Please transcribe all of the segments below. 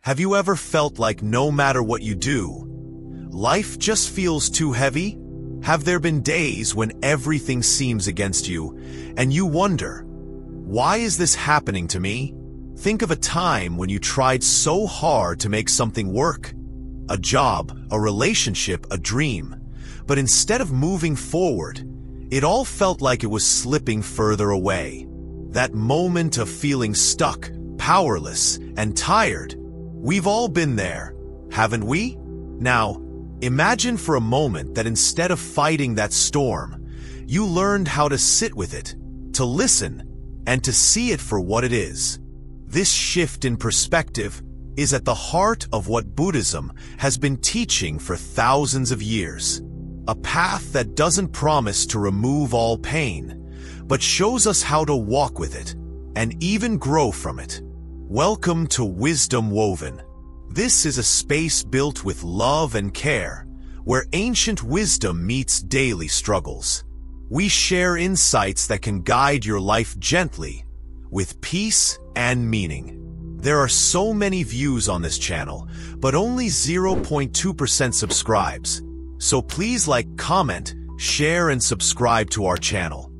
Have you ever felt like no matter what you do, life just feels too heavy? Have there been days when everything seems against you, and you wonder, why is this happening to me? Think of a time when you tried so hard to make something work. A job, a relationship, a dream. But instead of moving forward, it all felt like it was slipping further away. That moment of feeling stuck, powerless, and tired. We've all been there, haven't we? Now, imagine for a moment that instead of fighting that storm, you learned how to sit with it, to listen, and to see it for what it is. This shift in perspective is at the heart of what Buddhism has been teaching for thousands of years. A path that doesn't promise to remove all pain, but shows us how to walk with it, and even grow from it. Welcome to Wisdom Woven. This is a space built with love and care, where ancient wisdom meets daily struggles. We share insights that can guide your life gently, with peace and meaning. There are so many views on this channel, but only 0.2% subscribes. So please like, comment, share, and subscribe to our channel.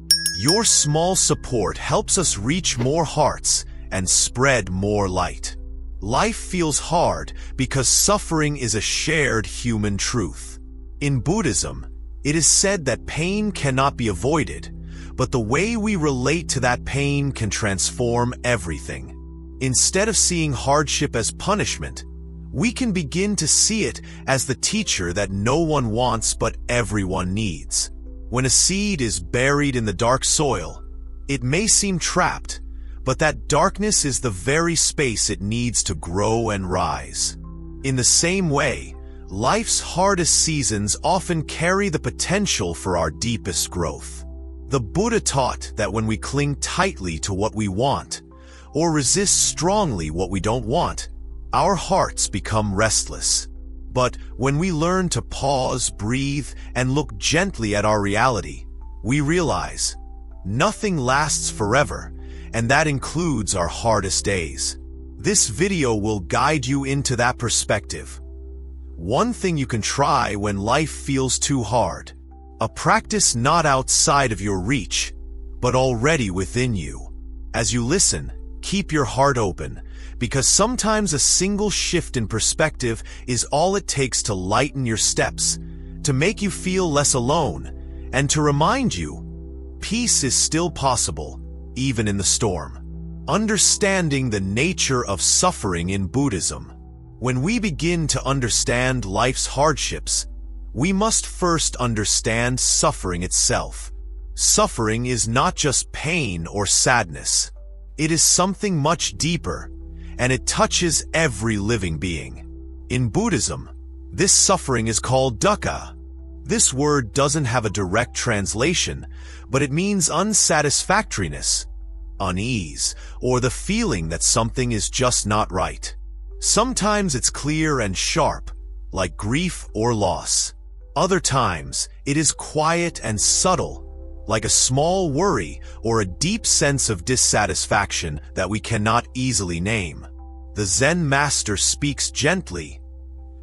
Your small support helps us reach more hearts and spread more light. Life feels hard because suffering is a shared human truth. In Buddhism, it is said that pain cannot be avoided, but the way we relate to that pain can transform everything. Instead of seeing hardship as punishment, we can begin to see it as the teacher that no one wants but everyone needs. When a seed is buried in the dark soil, it may seem trapped, but that darkness is the very space it needs to grow and rise. In the same way, life's hardest seasons often carry the potential for our deepest growth. The Buddha taught that when we cling tightly to what we want, or resist strongly what we don't want, our hearts become restless. But when we learn to pause, breathe, and look gently at our reality, we realize nothing lasts forever, and that includes our hardest days. This video will guide you into that perspective. One thing you can try when life feels too hard. A practice not outside of your reach, but already within you. As you listen, keep your heart open, because sometimes a single shift in perspective is all it takes to lighten your steps, to make you feel less alone, and to remind you, peace is still possible, even in the storm. Understanding the nature of suffering in Buddhism. When we begin to understand life's hardships, we must first understand suffering itself. Suffering is not just pain or sadness. It is something much deeper, and it touches every living being. In Buddhism, this suffering is called dukkha. This word doesn't have a direct translation, but it means unsatisfactoriness, unease, or the feeling that something is just not right. Sometimes it's clear and sharp, like grief or loss. Other times, it is quiet and subtle, like a small worry or a deep sense of dissatisfaction that we cannot easily name. The Zen master speaks gently.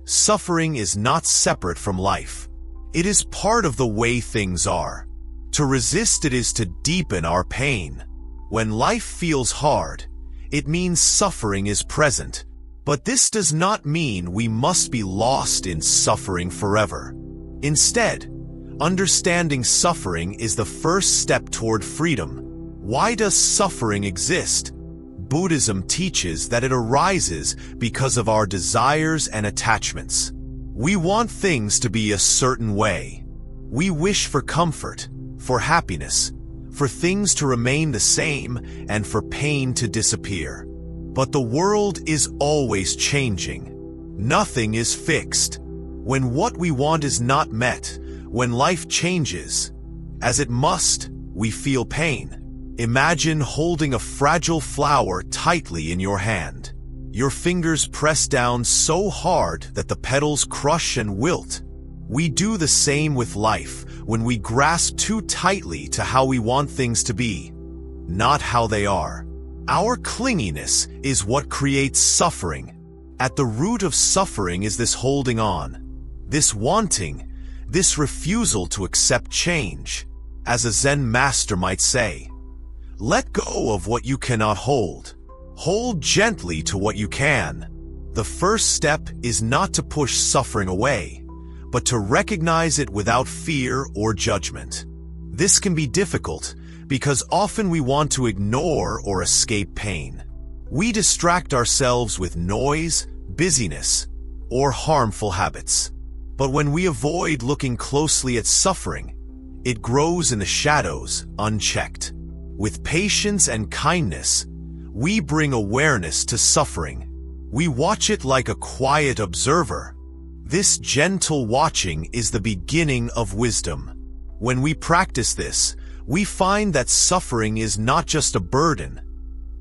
Suffering is not separate from life. It is part of the way things are. To resist it is to deepen our pain. When life feels hard, it means suffering is present. But this does not mean we must be lost in suffering forever. Instead, understanding suffering is the first step toward freedom. Why does suffering exist? Buddhism teaches that it arises because of our desires and attachments. We want things to be a certain way. We wish for comfort, for happiness, for things to remain the same, and for pain to disappear. But the world is always changing. Nothing is fixed. When what we want is not met, when life changes, as it must, we feel pain. Imagine holding a fragile flower tightly in your hand. Your fingers press down so hard that the petals crush and wilt. We do the same with life when we grasp too tightly to how we want things to be, not how they are. Our clinginess is what creates suffering. At the root of suffering is this holding on, this wanting, this refusal to accept change. As a Zen master might say, let go of what you cannot hold. Hold gently to what you can. The first step is not to push suffering away, but to recognize it without fear or judgment. This can be difficult because often we want to ignore or escape pain. We distract ourselves with noise, busyness, or harmful habits. But when we avoid looking closely at suffering, it grows in the shadows, unchecked. With patience and kindness, we bring awareness to suffering. We watch it like a quiet observer. This gentle watching is the beginning of wisdom. When we practice this, we find that suffering is not just a burden.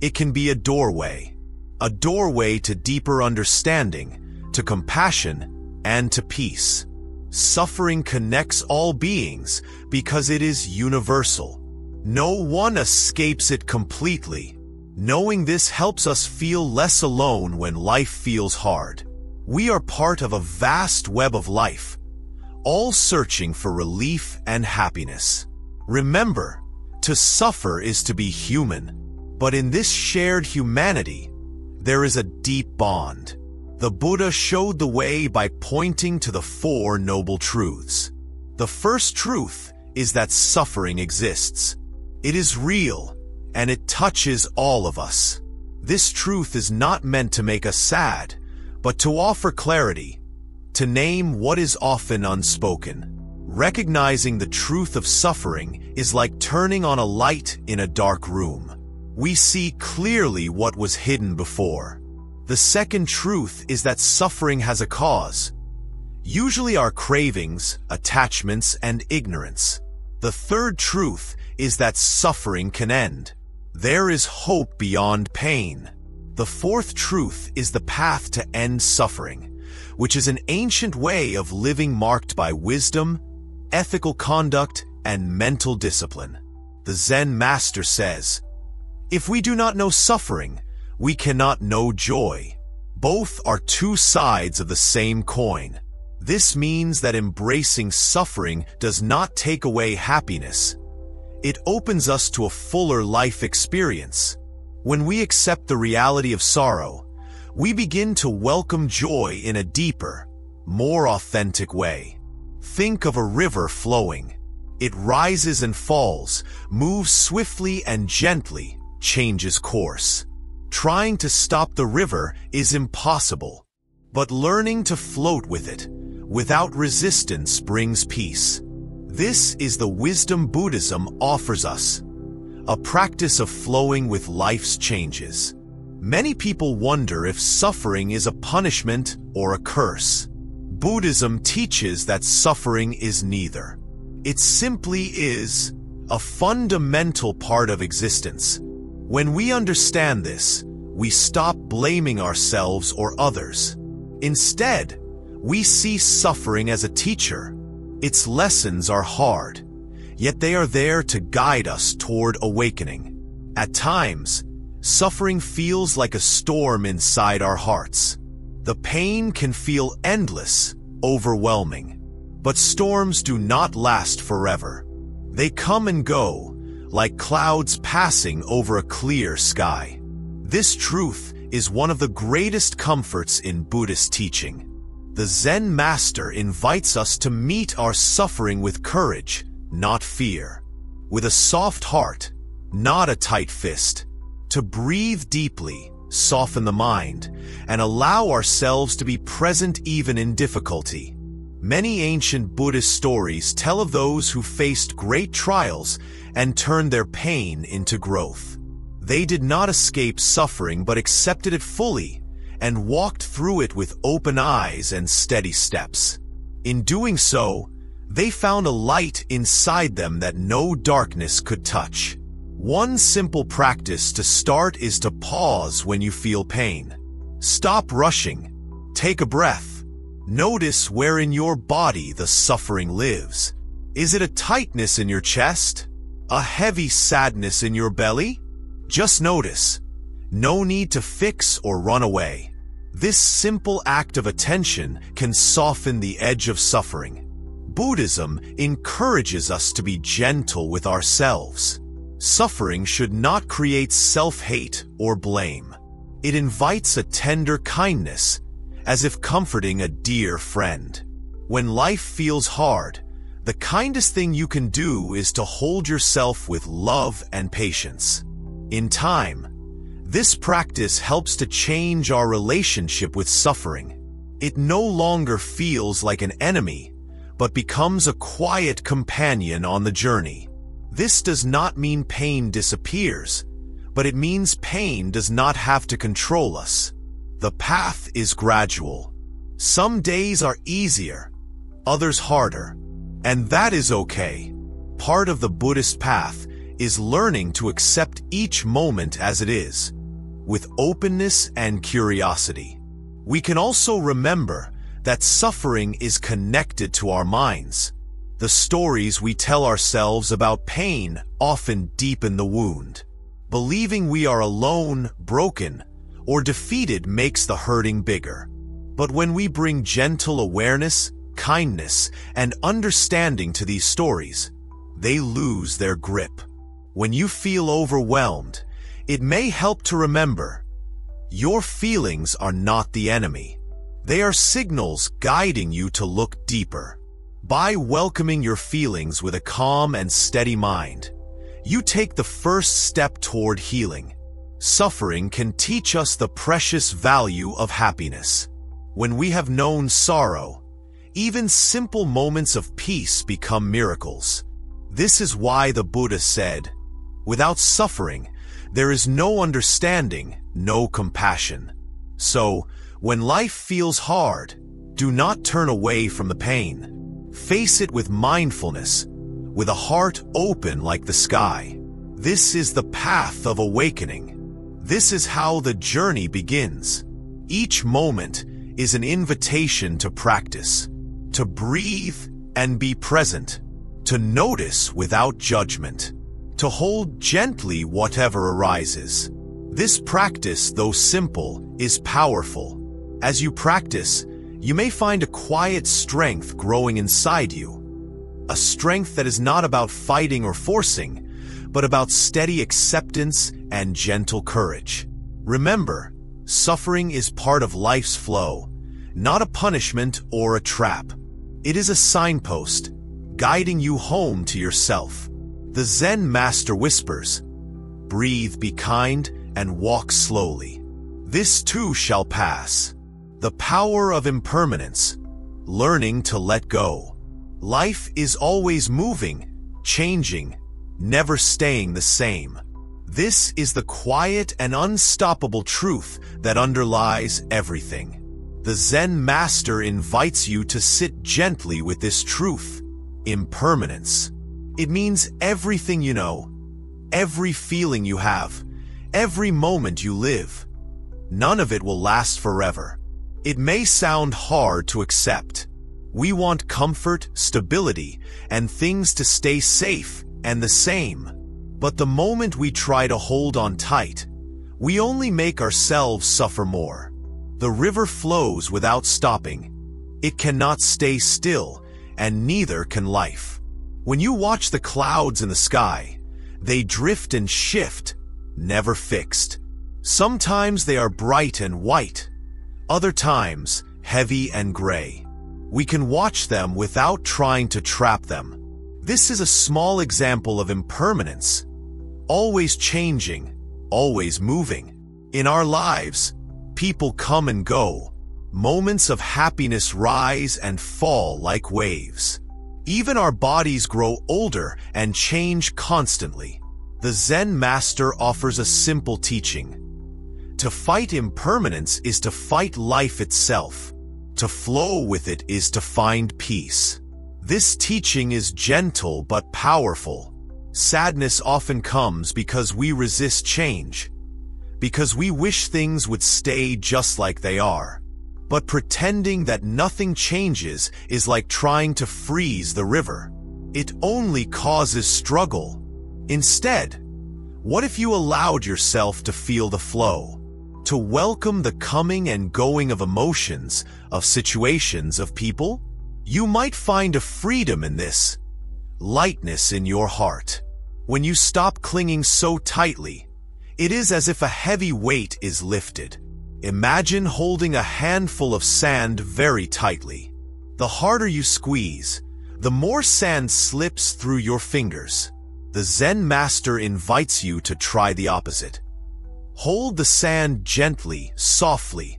It can be a doorway to deeper understanding, to compassion, and to peace. Suffering connects all beings because it is universal. No one escapes it completely. Knowing this helps us feel less alone when life feels hard. We are part of a vast web of life, all searching for relief and happiness. Remember, to suffer is to be human, but in this shared humanity, there is a deep bond. The Buddha showed the way by pointing to the 4 noble truths. The first truth is that suffering exists. It is real, and it touches all of us. This truth is not meant to make us sad, but to offer clarity, to name what is often unspoken. Recognizing the truth of suffering is like turning on a light in a dark room. We see clearly what was hidden before. The second truth is that suffering has a cause, usually our cravings, attachments, and ignorance. The third truth is that suffering can end. There is hope beyond pain. The fourth truth is the path to end suffering, which is an ancient way of living marked by wisdom, ethical conduct, and mental discipline. The Zen master says, "If we do not know suffering, we cannot know joy. Both are 2 sides of the same coin." This means that embracing suffering does not take away happiness. It opens us to a fuller life experience. When we accept the reality of sorrow, we begin to welcome joy in a deeper, more authentic way. Think of a river flowing. It rises and falls, moves swiftly and gently, changes course. Trying to stop the river is impossible, but learning to float with it, without resistance, brings peace. This is the wisdom Buddhism offers us, a practice of flowing with life's changes. Many people wonder if suffering is a punishment or a curse. Buddhism teaches that suffering is neither. It simply is a fundamental part of existence. When we understand this, we stop blaming ourselves or others. Instead, we see suffering as a teacher. Its lessons are hard, yet they are there to guide us toward awakening. At times, suffering feels like a storm inside our hearts. The pain can feel endless, overwhelming. But storms do not last forever. They come and go, like clouds passing over a clear sky. This truth is one of the greatest comforts in Buddhist teaching. The Zen master invites us to meet our suffering with courage, not fear. With a soft heart, not a tight fist. To breathe deeply, soften the mind, and allow ourselves to be present even in difficulty. Many ancient Buddhist stories tell of those who faced great trials and turned their pain into growth. They did not escape suffering but accepted it fully and walked through it with open eyes and steady steps. In doing so, they found a light inside them that no darkness could touch. One simple practice to start is to pause when you feel pain. Stop rushing. Take a breath. Notice where in your body the suffering lives. Is it a tightness in your chest? A heavy sadness in your belly? Just notice. No need to fix or run away. This simple act of attention can soften the edge of suffering. Buddhism encourages us to be gentle with ourselves. Suffering should not create self-hate or blame. It invites a tender kindness, as if comforting a dear friend. When life feels hard, the kindest thing you can do is to hold yourself with love and patience. In time, this practice helps to change our relationship with suffering. It no longer feels like an enemy, but becomes a quiet companion on the journey. This does not mean pain disappears, but it means pain does not have to control us. The path is gradual. Some days are easier, others harder, and that is okay. Part of the Buddhist path is learning to accept each moment as it is, with openness and curiosity. We can also remember that suffering is connected to our minds. The stories we tell ourselves about pain often deepen the wound. Believing we are alone, broken, or defeated makes the hurting bigger. But when we bring gentle awareness, kindness, and understanding to these stories, they lose their grip. When you feel overwhelmed, it may help to remember, your feelings are not the enemy. They are signals guiding you to look deeper. By welcoming your feelings with a calm and steady mind, you take the first step toward healing. Suffering can teach us the precious value of happiness. When we have known sorrow, even simple moments of peace become miracles. This is why the Buddha said, "Without suffering, there is no understanding, no compassion." So, when life feels hard, do not turn away from the pain. Face it with mindfulness, with a heart open like the sky. This is the path of awakening. This is how the journey begins. Each moment is an invitation to practice, to breathe and be present, to notice without judgment, to hold gently whatever arises. This practice, though simple, is powerful. As you practice, you may find a quiet strength growing inside you. A strength that is not about fighting or forcing, but about steady acceptance and gentle courage. Remember, suffering is part of life's flow, not a punishment or a trap. It is a signpost, guiding you home to yourself. The Zen master whispers, "Breathe, be kind, and walk slowly. This too shall pass." The power of impermanence, learning to let go. Life is always moving, changing, never staying the same. This is the quiet and unstoppable truth that underlies everything. The Zen master invites you to sit gently with this truth, impermanence. It means everything you know, every feeling you have, every moment you live. None of it will last forever. It may sound hard to accept. We want comfort, stability, and things to stay safe and the same. But the moment we try to hold on tight, we only make ourselves suffer more. The river flows without stopping. It cannot stay still, and neither can life. When you watch the clouds in the sky, they drift and shift, never fixed. Sometimes they are bright and white, other times heavy and gray. We can watch them without trying to trap them. This is a small example of impermanence, always changing, always moving. In our lives, people come and go. Moments of happiness rise and fall like waves. Even our bodies grow older and change constantly. The Zen master offers a simple teaching. To fight impermanence is to fight life itself. To flow with it is to find peace. This teaching is gentle but powerful. Sadness often comes because we resist change, because we wish things would stay just like they are. But pretending that nothing changes is like trying to freeze the river. It only causes struggle. Instead, what if you allowed yourself to feel the flow? To welcome the coming and going of emotions, of situations, of people. You might find a freedom in this, lightness in your heart. When you stop clinging so tightly, it is as if a heavy weight is lifted. Imagine holding a handful of sand very tightly. The harder you squeeze, the more sand slips through your fingers. The Zen master invites you to try the opposite. Hold the sand gently, softly,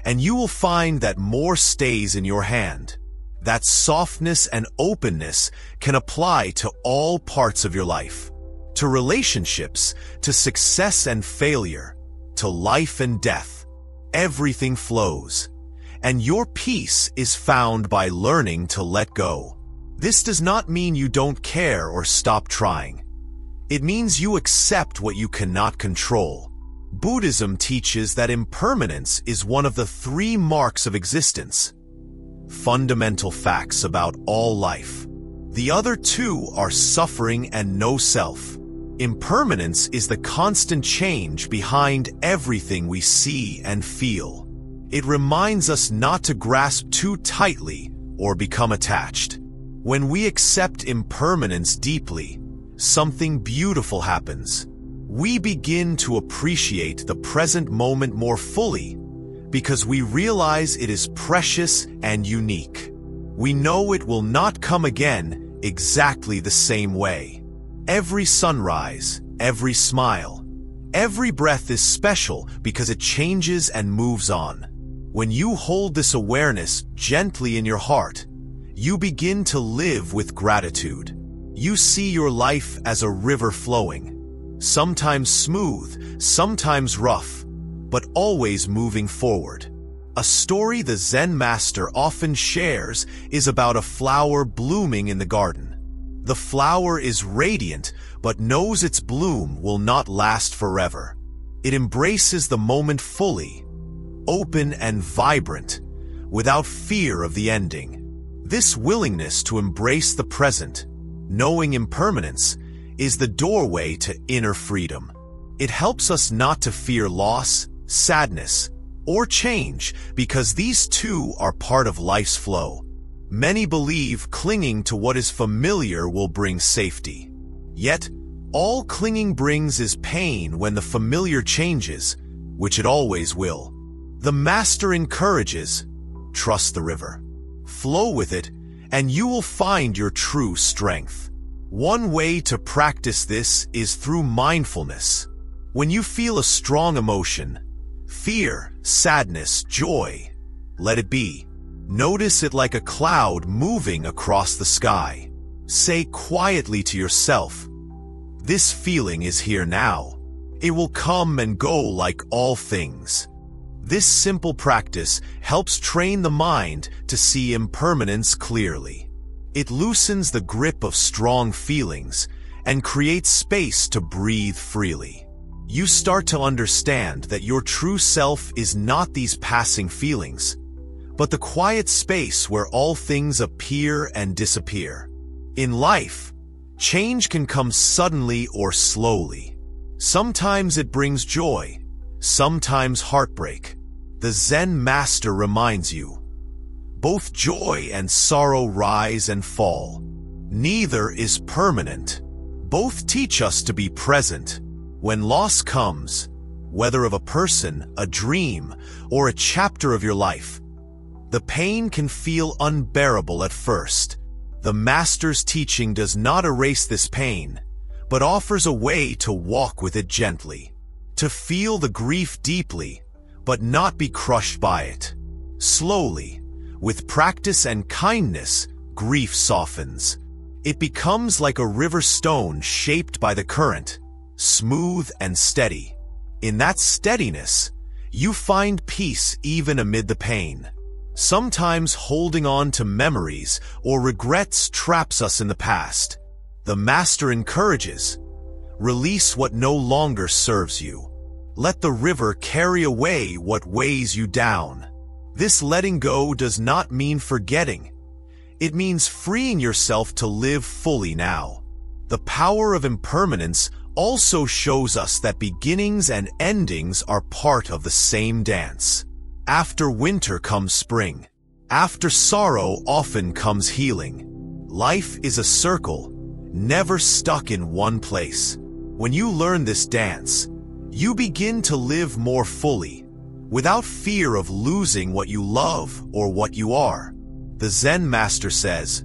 and you will find that more stays in your hand. That softness and openness can apply to all parts of your life. To relationships, to success and failure, to life and death. Everything flows, and your peace is found by learning to let go. This does not mean you don't care or stop trying. It means you accept what you cannot control. Buddhism teaches that impermanence is one of the 3 marks of existence. Fundamental facts about all life. The other 2 are suffering and no self. Impermanence is the constant change behind everything we see and feel. It reminds us not to grasp too tightly or become attached. When we accept impermanence deeply, something beautiful happens. We begin to appreciate the present moment more fully because we realize it is precious and unique. We know it will not come again exactly the same way. Every sunrise, every smile, every breath is special because it changes and moves on. When you hold this awareness gently in your heart, you begin to live with gratitude. You see your life as a river flowing, sometimes smooth, sometimes rough, but always moving forward. A story the Zen master often shares is about a flower blooming in the garden. The flower is radiant, but knows its bloom will not last forever. It embraces the moment fully, open and vibrant, without fear of the ending. This willingness to embrace the present, knowing impermanence, is the doorway to inner freedom. It helps us not to fear loss, sadness, or change because these 2 are part of life's flow. Many believe clinging to what is familiar will bring safety. Yet, all clinging brings is pain when the familiar changes, which it always will. The master encourages, trust the river. Flow with it, and you will find your true strength. One way to practice this is through mindfulness. When you feel a strong emotion, fear, sadness, joy, let it be. Notice it like a cloud moving across the sky. Say quietly to yourself, this feeling is here now. It will come and go like all things. This simple practice helps train the mind to see impermanence clearly. It loosens the grip of strong feelings and creates space to breathe freely. You start to understand that your true self is not these passing feelings, but the quiet space where all things appear and disappear. In life, change can come suddenly or slowly. Sometimes it brings joy, sometimes heartbreak. The Zen master reminds you, both joy and sorrow rise and fall. Neither is permanent. Both teach us to be present. When loss comes, whether of a person, a dream, or a chapter of your life, the pain can feel unbearable at first. The master's teaching does not erase this pain, but offers a way to walk with it gently, to feel the grief deeply, but not be crushed by it. Slowly, with practice and kindness, grief softens. It becomes like a river stone shaped by the current, smooth and steady. In that steadiness, you find peace even amid the pain. Sometimes holding on to memories or regrets traps us in the past. The master encourages, release what no longer serves you. Let the river carry away what weighs you down. This letting go does not mean forgetting. It means freeing yourself to live fully now. The power of impermanence also shows us that beginnings and endings are part of the same dance. After winter comes spring. After sorrow often comes healing. Life is a circle, never stuck in one place. When you learn this dance, you begin to live more fully, without fear of losing what you love or what you are. The Zen master says,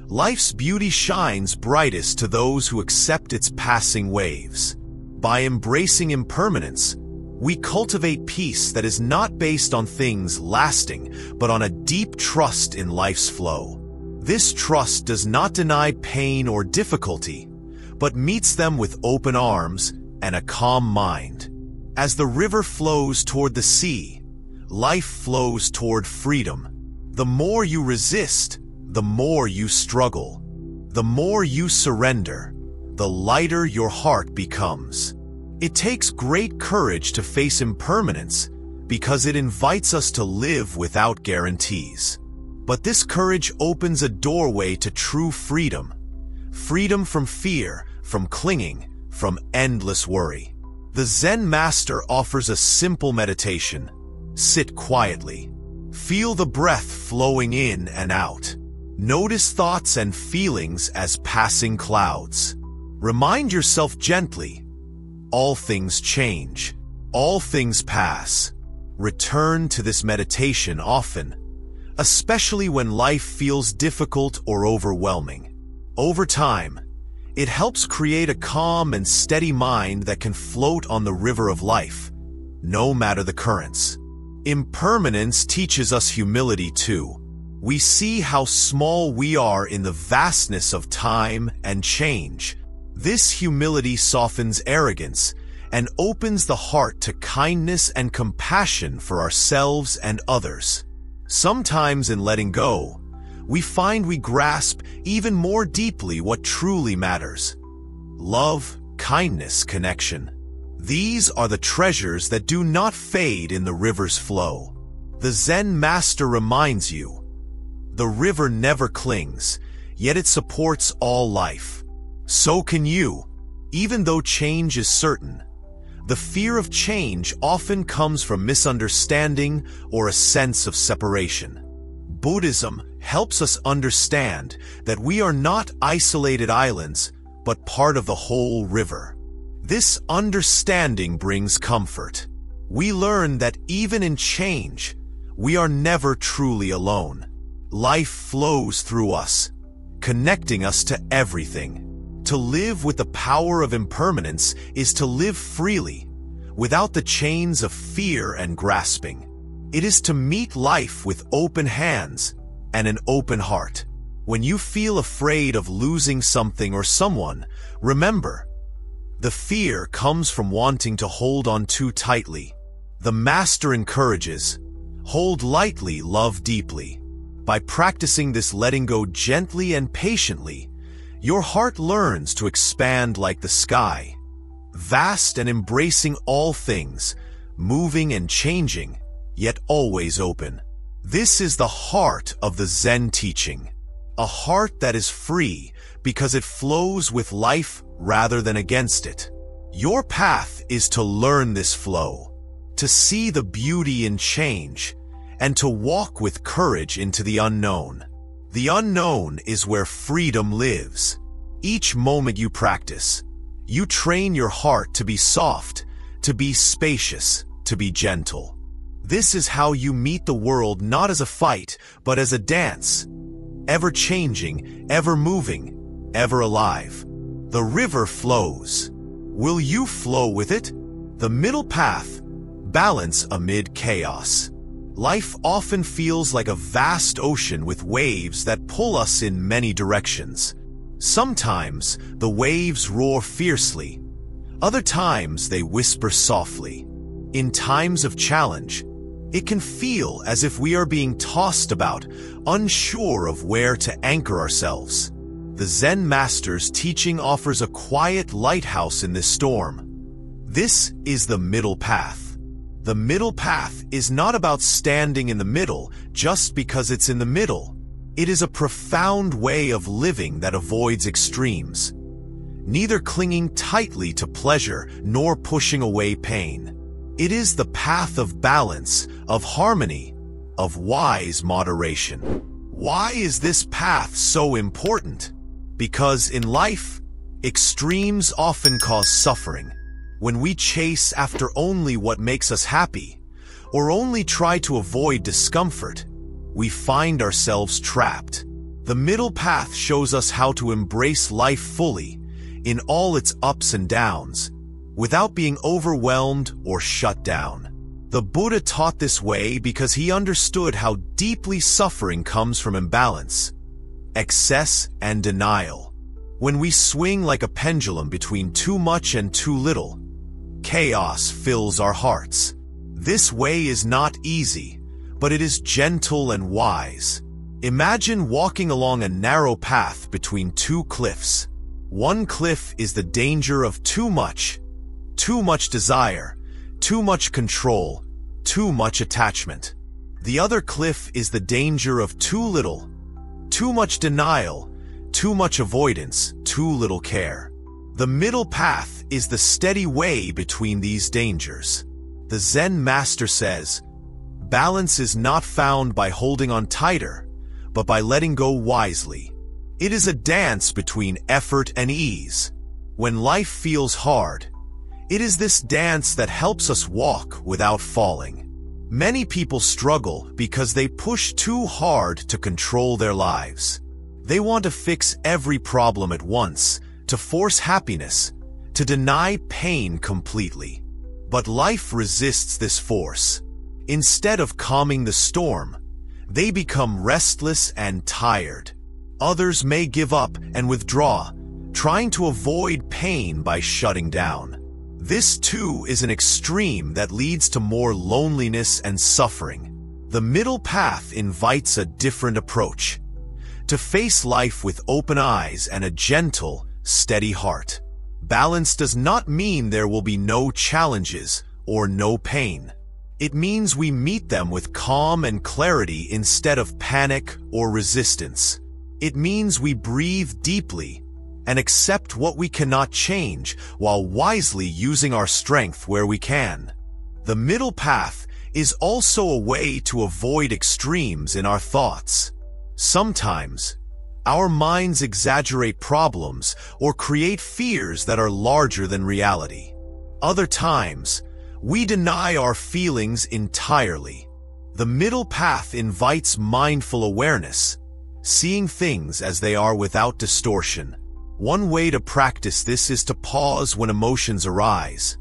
"Life's beauty shines brightest to those who accept its passing waves." By embracing impermanence, we cultivate peace that is not based on things lasting, but on a deep trust in life's flow. This trust does not deny pain or difficulty, but meets them with open arms and a calm mind. As the river flows toward the sea, life flows toward freedom. The more you resist, the more you struggle. The more you surrender, the lighter your heart becomes. It takes great courage to face impermanence because it invites us to live without guarantees. But this courage opens a doorway to true freedom. Freedom from fear, from clinging, from endless worry. The Zen master offers a simple meditation. Sit quietly. Feel the breath flowing in and out. Notice thoughts and feelings as passing clouds. Remind yourself gently, all things change, all things pass. Return to this meditation often, especially when life feels difficult or overwhelming. Over time, it helps create a calm and steady mind that can float on the river of life, no matter the currents. Impermanence teaches us humility too. We see how small we are in the vastness of time and change. This humility softens arrogance and opens the heart to kindness and compassion for ourselves and others. Sometimes in letting go, we find we grasp even more deeply what truly matters. Love, kindness, connection. These are the treasures that do not fade in the river's flow. The Zen master reminds you, the river never clings, yet it supports all life. So can you. Even though change is certain, the fear of change often comes from misunderstanding or a sense of separation. Buddhism helps us understand that we are not isolated islands, but part of the whole river. This understanding brings comfort. We learn that even in change, we are never truly alone. Life flows through us, connecting us to everything. To live with the power of impermanence is to live freely, without the chains of fear and grasping. It is to meet life with open hands and an open heart. When you feel afraid of losing something or someone, remember, the fear comes from wanting to hold on too tightly. The master encourages, hold lightly, love deeply. By practicing this letting go gently and patiently, your heart learns to expand like the sky, vast and embracing all things, moving and changing, yet always open. This is the heart of the Zen teaching, a heart that is free because it flows with life rather than against it. Your path is to learn this flow, to see the beauty in change, and to walk with courage into the unknown. The unknown is where freedom lives. Each moment you practice, you train your heart to be soft, to be spacious, to be gentle. This is how you meet the world not as a fight, but as a dance, ever changing, ever moving, ever alive. The river flows. Will you flow with it? The middle path, balance amid chaos. Life often feels like a vast ocean with waves that pull us in many directions. Sometimes the waves roar fiercely. Other times they whisper softly. In times of challenge, it can feel as if we are being tossed about, unsure of where to anchor ourselves. The Zen master's teaching offers a quiet lighthouse in this storm. This is the middle path. The middle path is not about standing in the middle just because it's in the middle. It is a profound way of living that avoids extremes. neither clinging tightly to pleasure nor pushing away pain. It is the path of balance, of harmony, of wise moderation. Why is this path so important? Because in life, extremes often cause suffering. When we chase after only what makes us happy, or only try to avoid discomfort, we find ourselves trapped. The middle path shows us how to embrace life fully, in all its ups and downs, without being overwhelmed or shut down. The Buddha taught this way because he understood how deeply suffering comes from imbalance, excess, and denial. When we swing like a pendulum between too much and too little, chaos fills our hearts. This way is not easy, but it is gentle and wise. Imagine walking along a narrow path between two cliffs. One cliff is the danger of too much desire, too much control, too much attachment. The other cliff is the danger of too little, too much denial, too much avoidance, too little care. The middle path is the steady way between these dangers. The Zen master says, balance is not found by holding on tighter, but by letting go wisely. It is a dance between effort and ease. When life feels hard, it is this dance that helps us walk without falling. Many people struggle because they push too hard to control their lives. They want to fix every problem at once, to force happiness, to deny pain completely. But life resists this force. Instead of calming the storm, they become restless and tired. Others may give up and withdraw, trying to avoid pain by shutting down. This too is an extreme that leads to more loneliness and suffering. The middle path invites a different approach, to face life with open eyes and a gentle, steady heart. Balance does not mean there will be no challenges or no pain. It means we meet them with calm and clarity instead of panic or resistance. It means we breathe deeply and accept what we cannot change while wisely using our strength where we can. The middle path is also a way to avoid extremes in our thoughts. Sometimes, our minds exaggerate problems or create fears that are larger than reality. Other times, we deny our feelings entirely. The middle path invites mindful awareness, seeing things as they are without distortion. One way to practice this is to pause when emotions arise,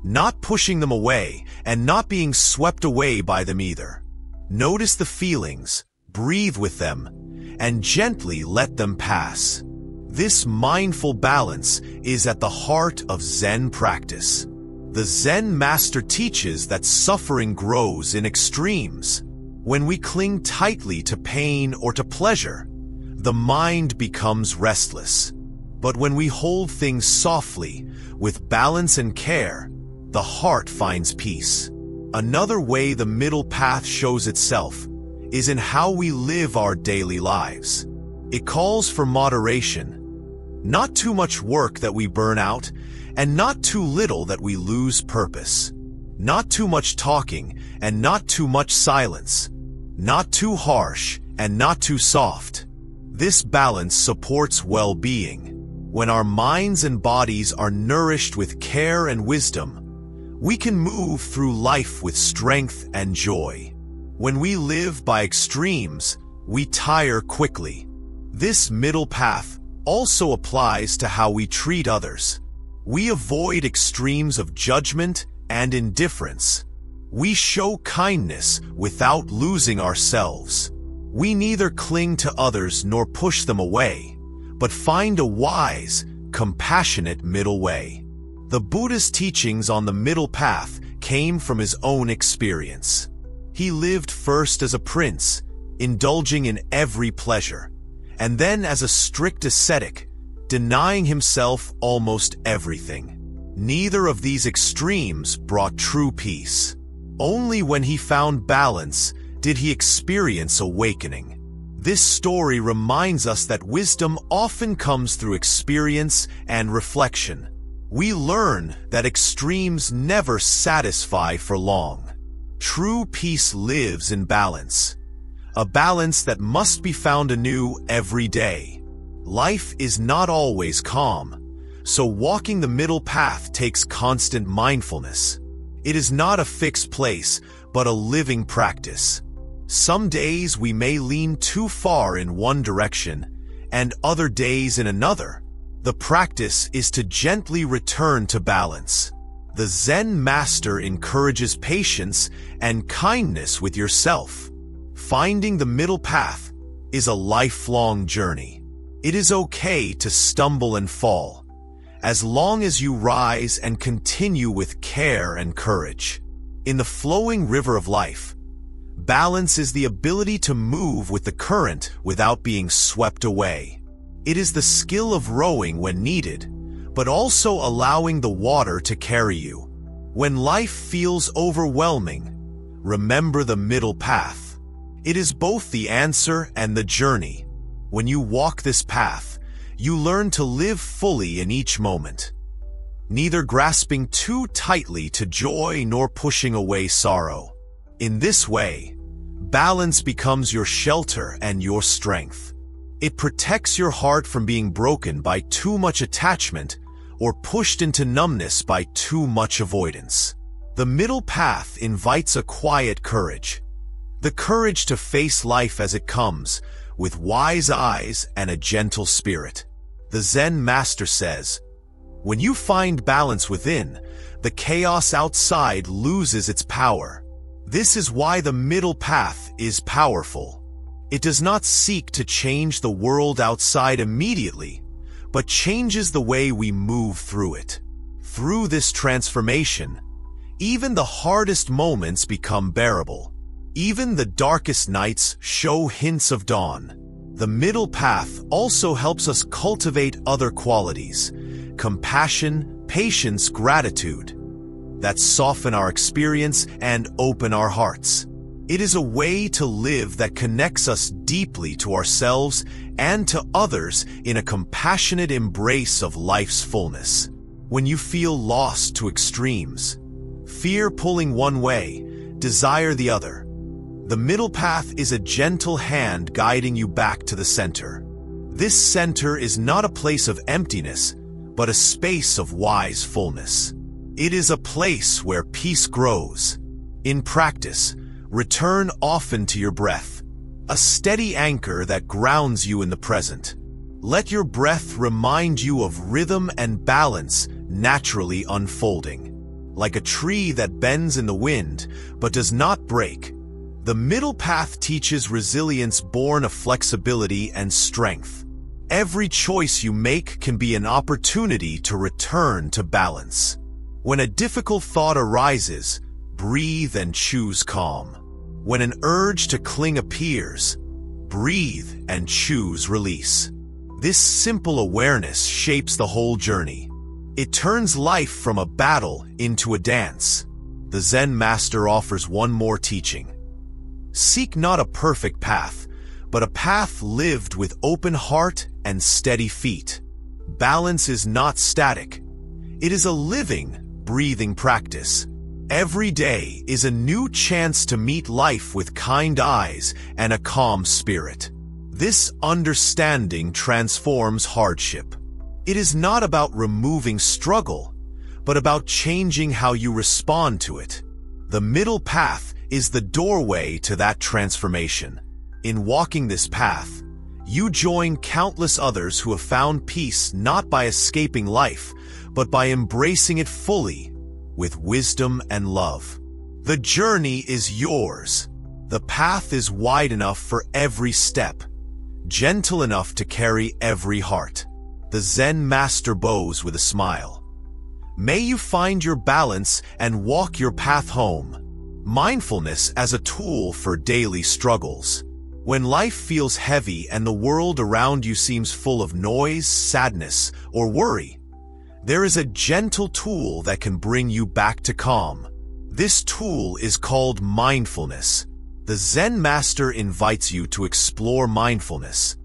not pushing them away and not being swept away by them either. Notice the feelings, breathe with them, and gently let them pass. This mindful balance is at the heart of Zen practice. The Zen master teaches that suffering grows in extremes. When we cling tightly to pain or to pleasure, the mind becomes restless. But when we hold things softly, with balance and care, the heart finds peace. Another way the middle path shows itself is in how we live our daily lives. It calls for moderation, not too much work that we burn out, and not too little that we lose purpose. Not too much talking, and not too much silence. Not too harsh, and not too soft. This balance supports well-being. When our minds and bodies are nourished with care and wisdom, we can move through life with strength and joy. When we live by extremes, we tire quickly. This middle path also applies to how we treat others. We avoid extremes of judgment and indifference. We show kindness without losing ourselves. We neither cling to others nor push them away, but find a wise, compassionate middle way. The Buddhist teachings on the middle path came from his own experience. He lived first as a prince, indulging in every pleasure, and then as a strict ascetic, denying himself almost everything. Neither of these extremes brought true peace. Only when he found balance did he experience awakening. This story reminds us that wisdom often comes through experience and reflection. We learn that extremes never satisfy for long. True peace lives in balance, a balance that must be found anew every day. Life is not always calm, so walking the middle path takes constant mindfulness. It is not a fixed place, but a living practice. Some days we may lean too far in one direction, and other days in another. The practice is to gently return to balance. The Zen master encourages patience and kindness with yourself. Finding the middle path is a lifelong journey. It is okay to stumble and fall, as long as you rise and continue with care and courage. In the flowing river of life, balance is the ability to move with the current without being swept away. It is the skill of rowing when needed, but also allowing the water to carry you. When life feels overwhelming, remember the middle path. It is both the answer and the journey. When you walk this path, you learn to live fully in each moment, neither grasping too tightly to joy nor pushing away sorrow. In this way, balance becomes your shelter and your strength. It protects your heart from being broken by too much attachment or pushed into numbness by too much avoidance. The middle path invites a quiet courage, the courage to face life as it comes, with wise eyes and a gentle spirit. The Zen master says, "When you find balance within, the chaos outside loses its power." This is why the middle path is powerful. It does not seek to change the world outside immediately, but changes the way we move through it. Through this transformation, even the hardest moments become bearable. Even the darkest nights show hints of dawn. The middle path also helps us cultivate other qualities, compassion, patience, gratitude, that soften our experience and open our hearts. It is a way to live that connects us deeply to ourselves and to others in a compassionate embrace of life's fullness. When you feel lost to extremes, fear pulling one way, desire the other, the middle path is a gentle hand guiding you back to the center. This center is not a place of emptiness, but a space of wise fullness. It is a place where peace grows. In practice, return often to your breath, a steady anchor that grounds you in the present. Let your breath remind you of rhythm and balance naturally unfolding. Like a tree that bends in the wind but does not break, the middle path teaches resilience born of flexibility and strength. Every choice you make can be an opportunity to return to balance. When a difficult thought arises, breathe and choose calm. When an urge to cling appears, breathe and choose release. This simple awareness shapes the whole journey. It turns life from a battle into a dance. The Zen master offers one more teaching. Seek not a perfect path, but a path lived with open heart and steady feet. Balance is not static. It is a living, breathing practice. Every day is a new chance to meet life with kind eyes and a calm spirit. This understanding transforms hardship. It is not about removing struggle, but about changing how you respond to it. The middle path is the doorway to that transformation. In walking this path, you join countless others who have found peace not by escaping life, but by embracing it fully, with wisdom and love. The journey is yours. The path is wide enough for every step, gentle enough to carry every heart. The Zen master bows with a smile. May you find your balance and walk your path home. Mindfulness as a tool for daily struggles. When life feels heavy and the world around you seems full of noise, sadness, or worry, there is a gentle tool that can bring you back to calm. This tool is called mindfulness. The Zen master invites you to explore mindfulness,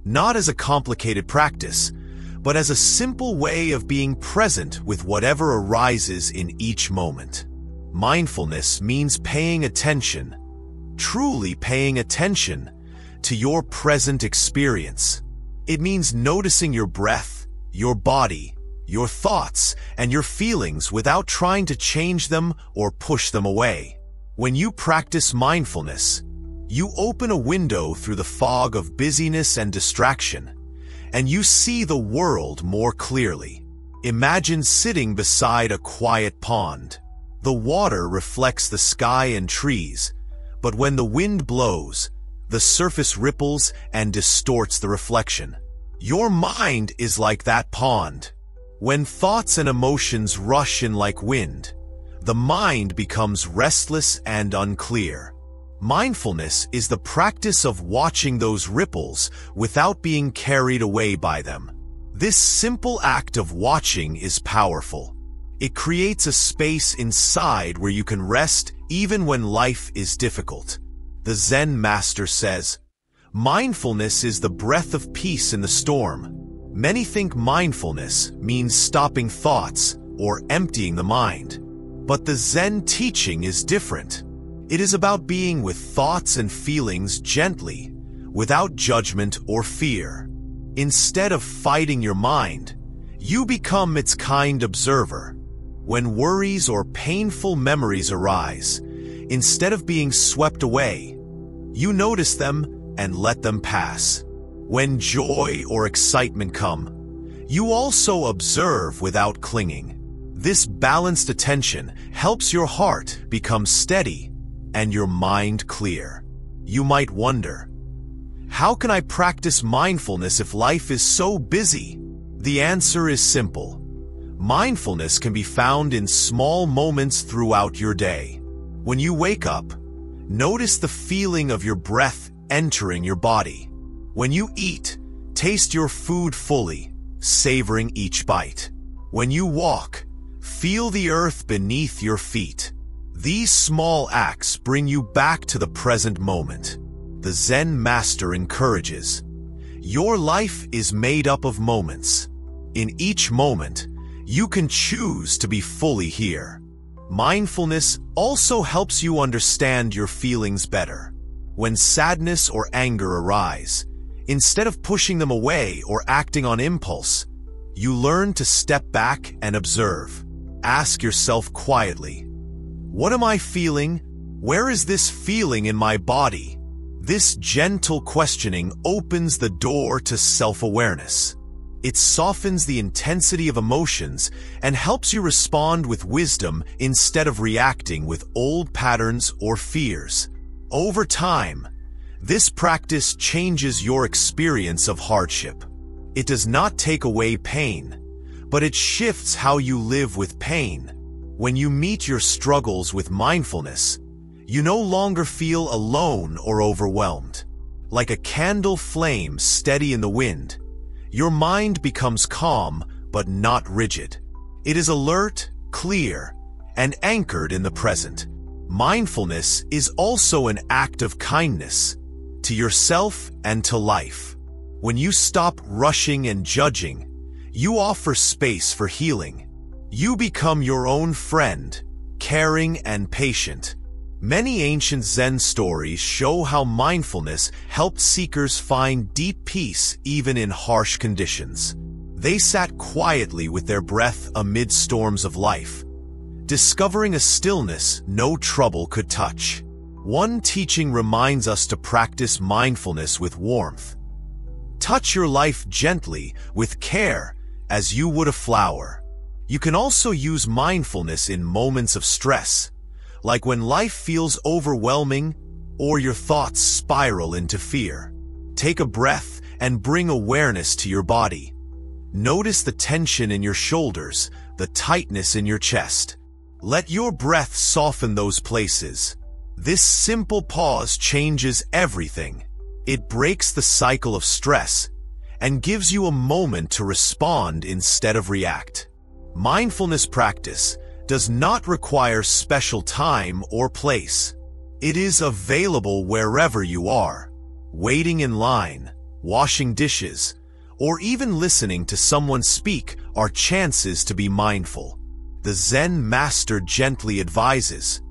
not as a complicated practice, but as a simple way of being present with whatever arises in each moment. Mindfulness means paying attention, truly paying attention, to your present experience. It means noticing your breath, your body, your thoughts, and your feelings without trying to change them or push them away. When you practice mindfulness, you open a window through the fog of busyness and distraction, and you see the world more clearly. Imagine sitting beside a quiet pond. The water reflects the sky and trees, but when the wind blows, the surface ripples and distorts the reflection. Your mind is like that pond. When thoughts and emotions rush in like wind, the mind becomes restless and unclear. Mindfulness is the practice of watching those ripples without being carried away by them. This simple act of watching is powerful. It creates a space inside where you can rest even when life is difficult. The Zen master says, "Mindfulness is the breath of peace in the storm." Many think mindfulness means stopping thoughts or emptying the mind. But the Zen teaching is different. It is about being with thoughts and feelings gently, without judgment or fear. Instead of fighting your mind, you become its kind observer. When worries or painful memories arise, instead of being swept away, you notice them and let them pass. When joy or excitement come, you also observe without clinging. This balanced attention helps your heart become steady and your mind clear. You might wonder, how can I practice mindfulness if life is so busy? The answer is simple. Mindfulness can be found in small moments throughout your day. When you wake up, notice the feeling of your breath entering your body. When you eat, taste your food fully, savoring each bite. When you walk, feel the earth beneath your feet. These small acts bring you back to the present moment. The Zen master encourages, your life is made up of moments. In each moment, you can choose to be fully here. Mindfulness also helps you understand your feelings better. When sadness or anger arise, instead of pushing them away or acting on impulse, you learn to step back and observe. Ask yourself quietly, what am I feeling? Where is this feeling in my body? This gentle questioning opens the door to self-awareness. It softens the intensity of emotions and helps you respond with wisdom instead of reacting with old patterns or fears. Over time, this practice changes your experience of hardship. It does not take away pain, but it shifts how you live with pain. When you meet your struggles with mindfulness, you no longer feel alone or overwhelmed. Like a candle flame steady in the wind, your mind becomes calm but not rigid. It is alert, clear, and anchored in the present. Mindfulness is also an act of kindness to yourself and to life. When you stop rushing and judging, you offer space for healing. You become your own friend, caring and patient. Many ancient Zen stories show how mindfulness helped seekers find deep peace even in harsh conditions. They sat quietly with their breath amid storms of life, discovering a stillness no trouble could touch. One teaching reminds us to practice mindfulness with warmth. Touch your life gently, with care, as you would a flower. You can also use mindfulness in moments of stress, like when life feels overwhelming or your thoughts spiral into fear. Take a breath and bring awareness to your body. Notice the tension in your shoulders, the tightness in your chest. Let your breath soften those places. This simple pause changes everything. It breaks the cycle of stress and gives you a moment to respond instead of react. Mindfulness practice does not require special time or place. It is available wherever you are. Waiting in line, washing dishes, or even listening to someone speak are chances to be mindful. The Zen master gently advises,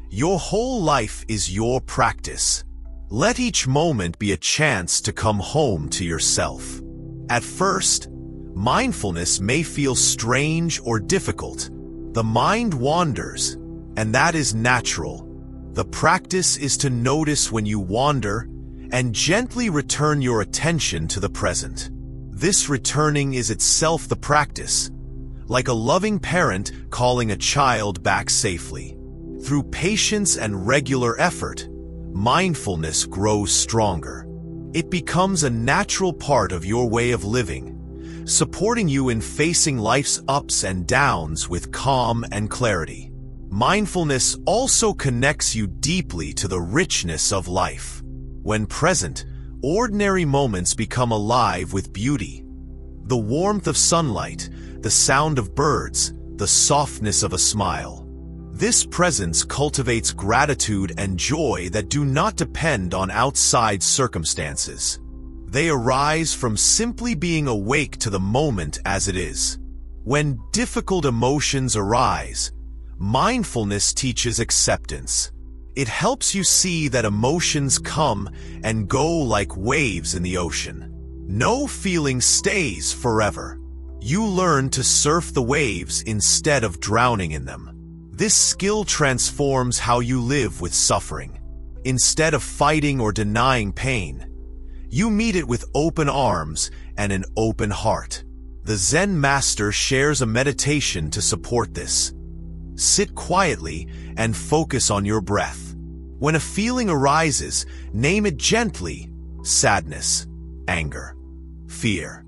"Your whole life is your practice. Let each moment be a chance to come home to yourself." At first, mindfulness may feel strange or difficult. The mind wanders, and that is natural. The practice is to notice when you wander and gently return your attention to the present. This returning is itself the practice, like a loving parent calling a child back safely. Through patience and regular effort, mindfulness grows stronger. It becomes a natural part of your way of living, supporting you in facing life's ups and downs with calm and clarity. Mindfulness also connects you deeply to the richness of life. When present, ordinary moments become alive with beauty. The warmth of sunlight, the sound of birds, the softness of a smile. This presence cultivates gratitude and joy that do not depend on outside circumstances. They arise from simply being awake to the moment as it is. When difficult emotions arise, mindfulness teaches acceptance. It helps you see that emotions come and go like waves in the ocean. No feeling stays forever. You learn to surf the waves instead of drowning in them. This skill transforms how you live with suffering. Instead of fighting or denying pain, you meet it with open arms and an open heart. The Zen master shares a meditation to support this. Sit quietly and focus on your breath. When a feeling arises, name it gently: sadness, anger, fear,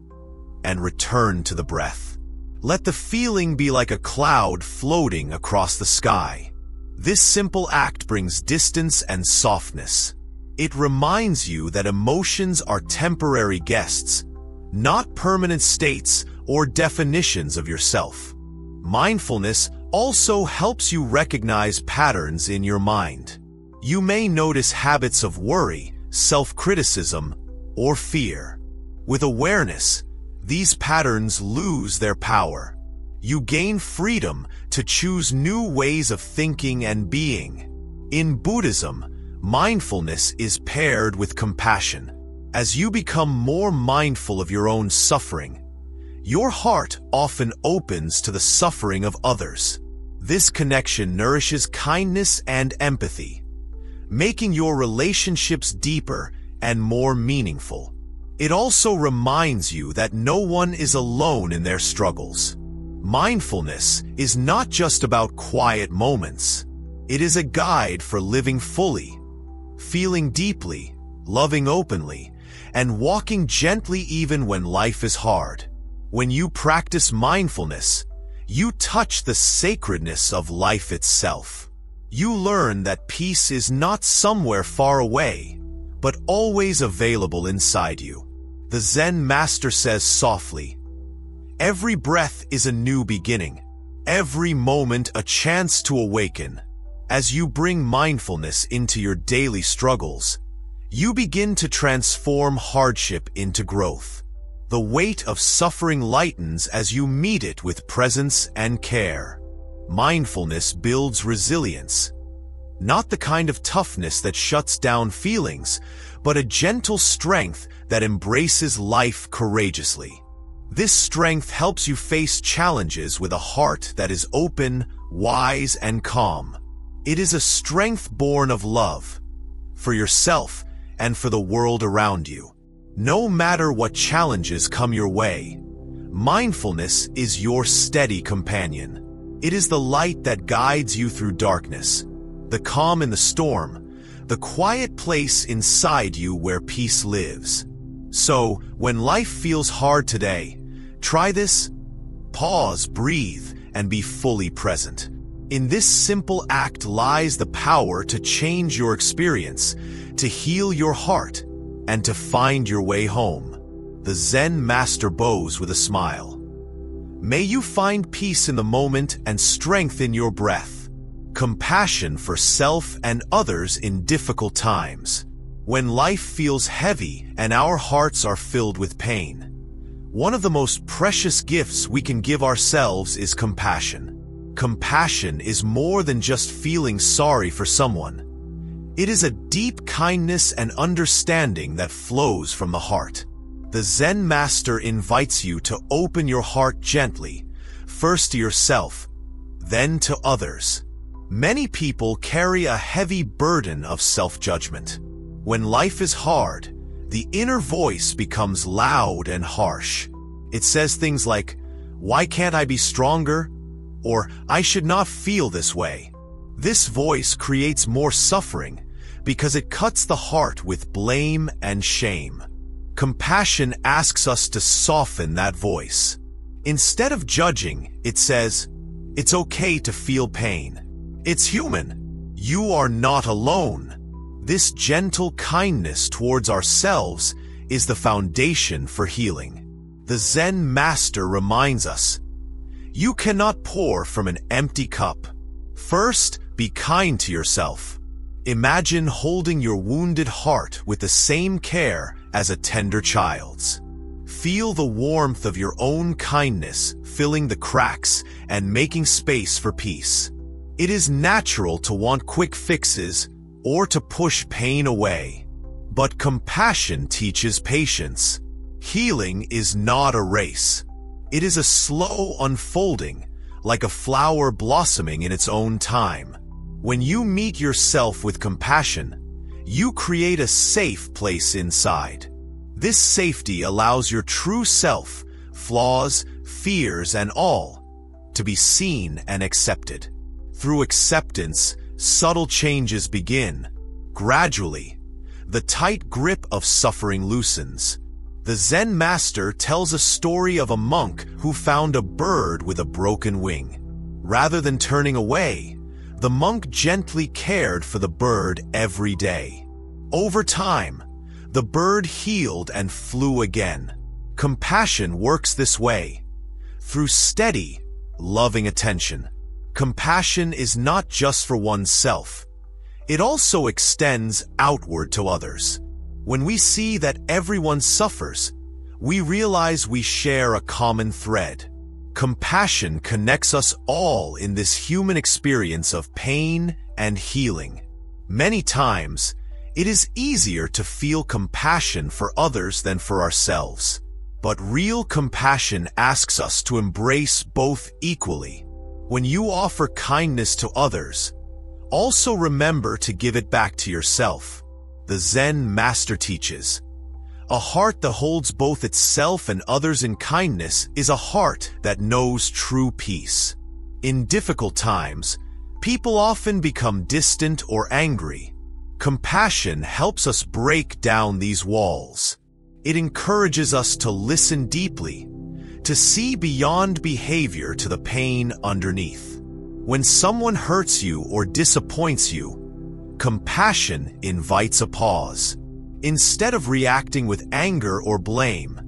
and return to the breath. Let the feeling be like a cloud floating across the sky. This simple act brings distance and softness. It reminds you that emotions are temporary guests, not permanent states or definitions of yourself. Mindfulness also helps you recognize patterns in your mind. You may notice habits of worry, self-criticism, or fear. With awareness, these patterns lose their power. You gain freedom to choose new ways of thinking and being. In Buddhism, mindfulness is paired with compassion. As you become more mindful of your own suffering, your heart often opens to the suffering of others. This connection nourishes kindness and empathy, making your relationships deeper and more meaningful. It also reminds you that no one is alone in their struggles. Mindfulness is not just about quiet moments. It is a guide for living fully, feeling deeply, loving openly, and walking gently even when life is hard. When you practice mindfulness, you touch the sacredness of life itself. You learn that peace is not somewhere far away, but always available inside you. The Zen master says softly, "Every breath is a new beginning, every moment a chance to awaken." As you bring mindfulness into your daily struggles, you begin to transform hardship into growth. The weight of suffering lightens as you meet it with presence and care. Mindfulness builds resilience, not the kind of toughness that shuts down feelings, but a gentle strength that embraces life courageously. This strength helps you face challenges with a heart that is open, wise, and calm. It is a strength born of love, for yourself and for the world around you. No matter what challenges come your way, mindfulness is your steady companion. It is the light that guides you through darkness, the calm in the storm, the quiet place inside you where peace lives. So, when life feels hard today, try this. Pause, breathe, and be fully present. In this simple act lies the power to change your experience, to heal your heart, and to find your way home. The Zen master bows with a smile. May you find peace in the moment and strength in your breath. compassion for self and others in difficult times. When life feels heavy and our hearts are filled with pain, one of the most precious gifts we can give ourselves is compassion. Compassion is more than just feeling sorry for someone. It is a deep kindness and understanding that flows from the heart. The Zen master invites you to open your heart gently, first to yourself, then to others. Many people carry a heavy burden of self-judgment. When life is hard, the inner voice becomes loud and harsh. It says things like, "Why can't I be stronger?" or "I should not feel this way." This voice creates more suffering because it cuts the heart with blame and shame. Compassion asks us to soften that voice. Instead of judging, it says, "It's okay to feel pain. It's human. You are not alone." This gentle kindness towards ourselves is the foundation for healing. The Zen master reminds us, you cannot pour from an empty cup. First, be kind to yourself. Imagine holding your wounded heart with the same care as a tender child's. Feel the warmth of your own kindness filling the cracks and making space for peace. It is natural to want quick fixes or to push pain away. But compassion teaches patience. Healing is not a race. It is a slow unfolding, like a flower blossoming in its own time. When you meet yourself with compassion, you create a safe place inside. This safety allows your true self, flaws, fears, and all, to be seen and accepted. Through acceptance, subtle changes begin. Gradually, the tight grip of suffering loosens. The Zen master tells a story of a monk who found a bird with a broken wing. Rather than turning away, the monk gently cared for the bird every day. Over time, the bird healed and flew again. Compassion works this way. Through steady, loving attention. Compassion is not just for oneself. It also extends outward to others. When we see that everyone suffers, we realize we share a common thread. Compassion connects us all in this human experience of pain and healing. Many times, it is easier to feel compassion for others than for ourselves. But real compassion asks us to embrace both equally. When you offer kindness to others, also remember to give it back to yourself. The Zen master teaches, a heart that holds both itself and others in kindness is a heart that knows true peace. In difficult times, people often become distant or angry. Compassion helps us break down these walls. It encourages us to listen deeply, to see beyond behavior to the pain underneath. When someone hurts you or disappoints you, compassion invites a pause. Instead of reacting with anger or blame,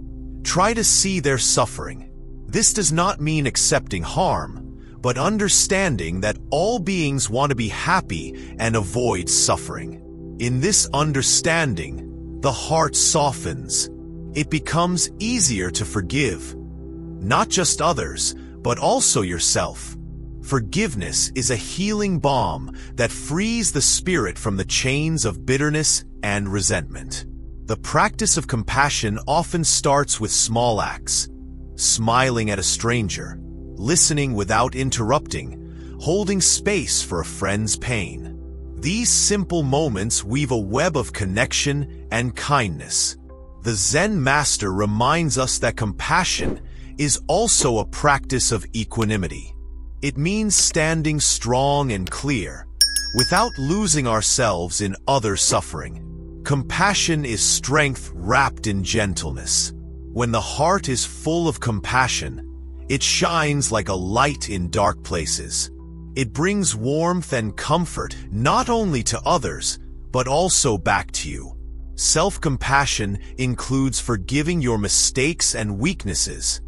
try to see their suffering. This does not mean accepting harm, but understanding that all beings want to be happy and avoid suffering. In this understanding, the heart softens. It becomes easier to forgive, not just others, but also yourself. Forgiveness is a healing balm that frees the spirit from the chains of bitterness and resentment. The practice of compassion often starts with small acts: smiling at a stranger, listening without interrupting, holding space for a friend's pain. These simple moments weave a web of connection and kindness. The Zen master reminds us that compassion is also a practice of equanimity. It means standing strong and clear, without losing ourselves in other suffering. Compassion is strength wrapped in gentleness. When the heart is full of compassion, it shines like a light in dark places. It brings warmth and comfort not only to others, but also back to you. Self-compassion includes forgiving your mistakes and weaknesses,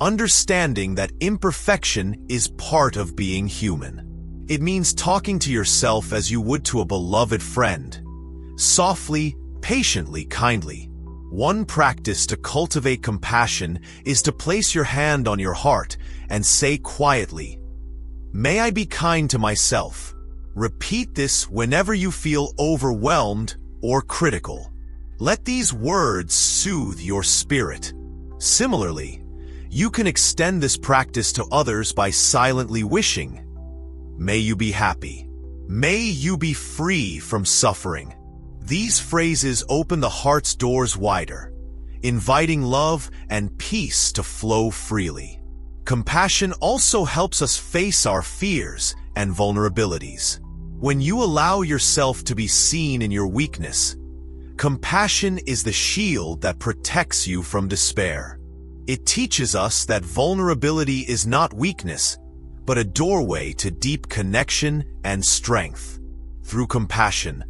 understanding that imperfection is part of being human. It means talking to yourself as you would to a beloved friend. Softly, patiently, kindly. One practice to cultivate compassion is to place your hand on your heart and say quietly, "May I be kind to myself." Repeat this whenever you feel overwhelmed or critical. Let these words soothe your spirit. Similarly, you can extend this practice to others by silently wishing, "May you be happy. May you be free from suffering." These phrases open the heart's doors wider, inviting love and peace to flow freely. Compassion also helps us face our fears and vulnerabilities. When you allow yourself to be seen in your weakness, compassion is the shield that protects you from despair. It teaches us that vulnerability is not weakness, but a doorway to deep connection and strength. Through compassion,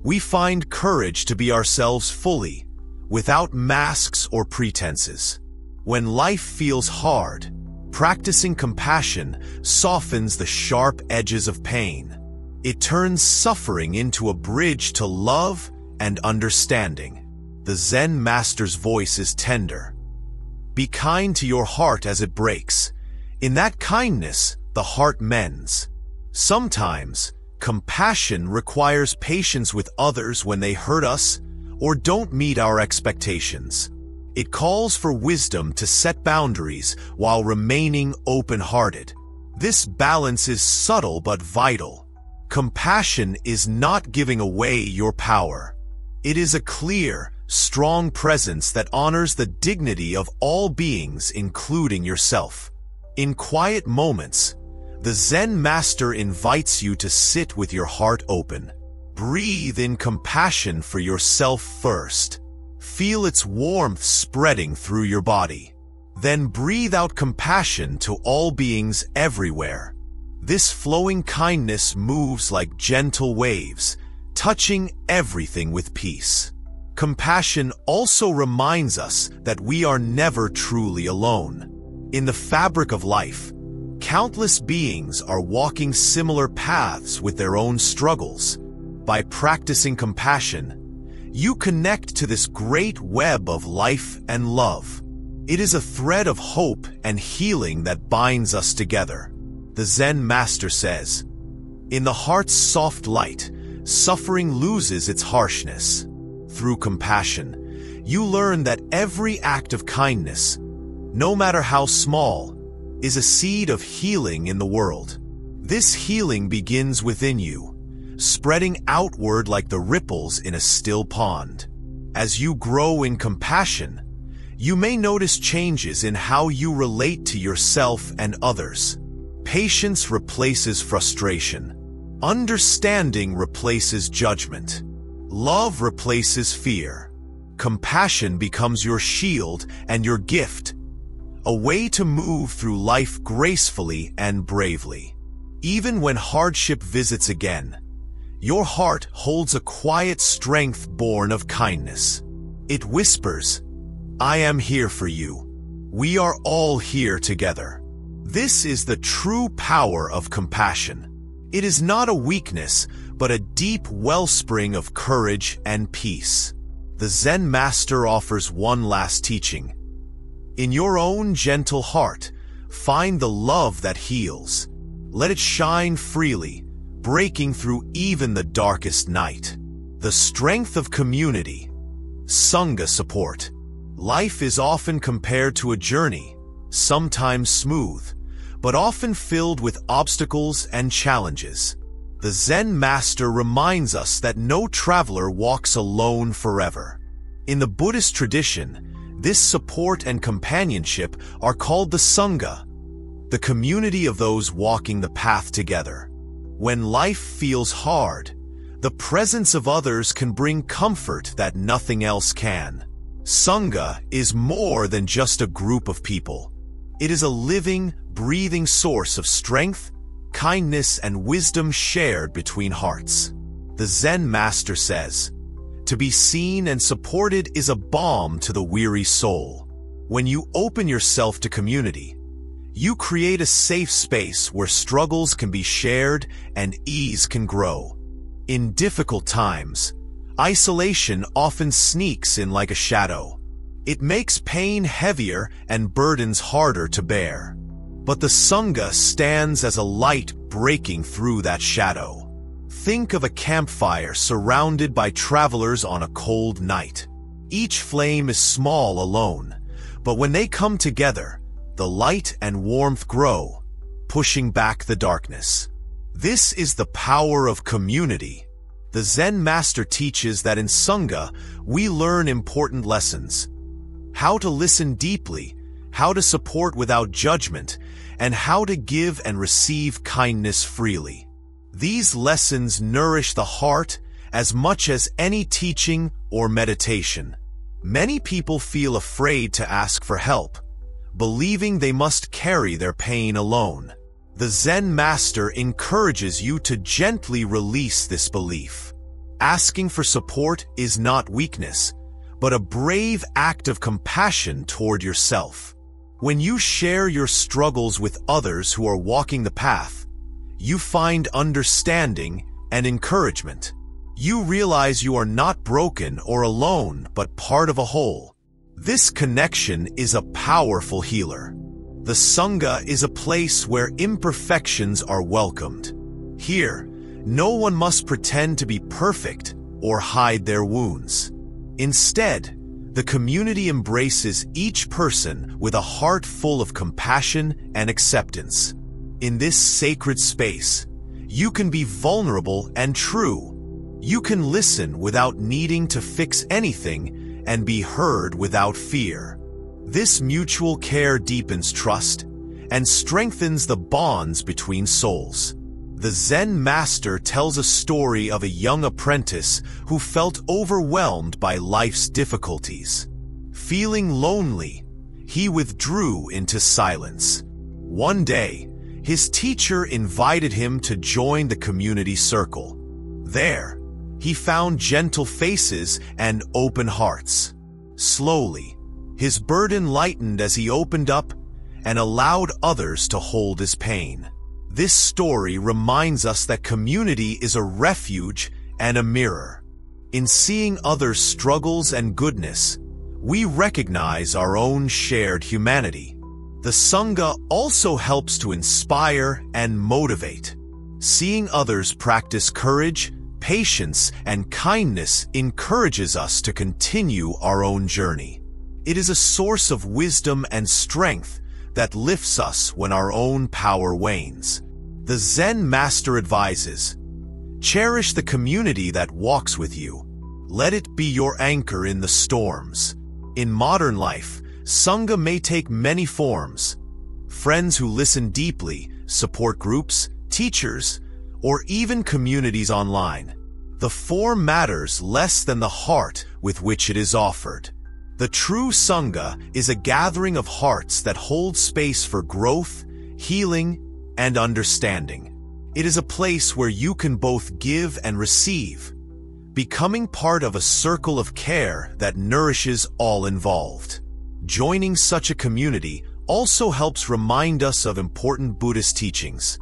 we find courage to be ourselves fully, without masks or pretenses. When life feels hard, practicing compassion softens the sharp edges of pain. It turns suffering into a bridge to love and understanding. The Zen master's voice is tender. Be kind to your heart as it breaks. In that kindness, the heart mends. Sometimes, compassion requires patience with others when they hurt us or don't meet our expectations. It calls for wisdom to set boundaries while remaining open-hearted. This balance is subtle but vital. Compassion is not giving away your power. It is a clear, strong presence that honors the dignity of all beings, including yourself. In quiet moments, the Zen master invites you to sit with your heart open. Breathe in compassion for yourself first. Feel its warmth spreading through your body. Then breathe out compassion to all beings everywhere. This flowing kindness moves like gentle waves, touching everything with peace. Compassion also reminds us that we are never truly alone. In the fabric of life, countless beings are walking similar paths with their own struggles. By practicing compassion, you connect to this great web of life and love. It is a thread of hope and healing that binds us together. The Zen master says, "In the heart's soft light, suffering loses its harshness." Through compassion, you learn that every act of kindness, no matter how small, is a seed of healing in the world. This healing begins within you, spreading outward like the ripples in a still pond. As you grow in compassion, you may notice changes in how you relate to yourself and others. Patience replaces frustration. Understanding replaces judgment. Love replaces fear. Compassion becomes your shield and your gift, a way to move through life gracefully and bravely. Even when hardship visits again, your heart holds a quiet strength born of kindness. It whispers, "I am here for you. We are all here together." This is the true power of compassion. It is not a weakness, but a deep wellspring of courage and peace. The Zen master offers one last teaching. In your own gentle heart, find the love that heals. Let it shine freely, breaking through even the darkest night. The strength of community, Sangha support. Life is often compared to a journey, sometimes smooth, but often filled with obstacles and challenges. The Zen master reminds us that no traveler walks alone forever. In the Buddhist tradition, this support and companionship are called the Sangha, the community of those walking the path together. When life feels hard, the presence of others can bring comfort that nothing else can. Sangha is more than just a group of people. It is a living, breathing source of strength, kindness, and wisdom shared between hearts. The Zen master says, "To be seen and supported is a balm to the weary soul." When you open yourself to community, You create a safe space where struggles can be shared and ease can grow. In difficult times, isolation often sneaks in like a shadow. It makes pain heavier and burdens harder to bear. But the Sangha stands as a light breaking through that shadow. Think of a campfire surrounded by travelers on a cold night. Each flame is small alone, but when they come together, the light and warmth grow, pushing back the darkness. This is the power of community. The Zen master teaches that in Sangha, we learn important lessons. How to listen deeply, how to support without judgment, and how to give and receive kindness freely. These lessons nourish the heart as much as any teaching or meditation. Many people feel afraid to ask for help, believing they must carry their pain alone. The Zen master encourages you to gently release this belief. Asking for support is not weakness, but a brave act of compassion toward yourself. When you share your struggles with others who are walking the path, you find understanding and encouragement. You realize you are not broken or alone, but part of a whole. This connection is a powerful healer. The Sangha is a place where imperfections are welcomed. Here, no one must pretend to be perfect or hide their wounds. Instead, the community embraces each person with a heart full of compassion and acceptance. In this sacred space, you can be vulnerable and true. You can listen without needing to fix anything and be heard without fear. This mutual care deepens trust and strengthens the bonds between souls. The Zen master tells a story of a young apprentice who felt overwhelmed by life's difficulties. Feeling lonely, he withdrew into silence. One day, his teacher invited him to join the community circle. There, he found gentle faces and open hearts. Slowly, his burden lightened as he opened up and allowed others to hold his pain. This story reminds us that community is a refuge and a mirror. In seeing others' struggles and goodness, we recognize our own shared humanity. The Sangha also helps to inspire and motivate. Seeing others practice courage, patience, and kindness encourages us to continue our own journey. It is a source of wisdom and strength that lifts us when our own power wanes. The Zen master advises, cherish the community that walks with you. Let it be your anchor in the storms. In modern life, Sangha may take many forms. Friends who listen deeply, support groups, teachers, or even communities online. The form matters less than the heart with which it is offered. The true Sangha is a gathering of hearts that hold space for growth, healing, and understanding. It is a place where you can both give and receive, becoming part of a circle of care that nourishes all involved. Joining such a community also helps remind us of important Buddhist teachings,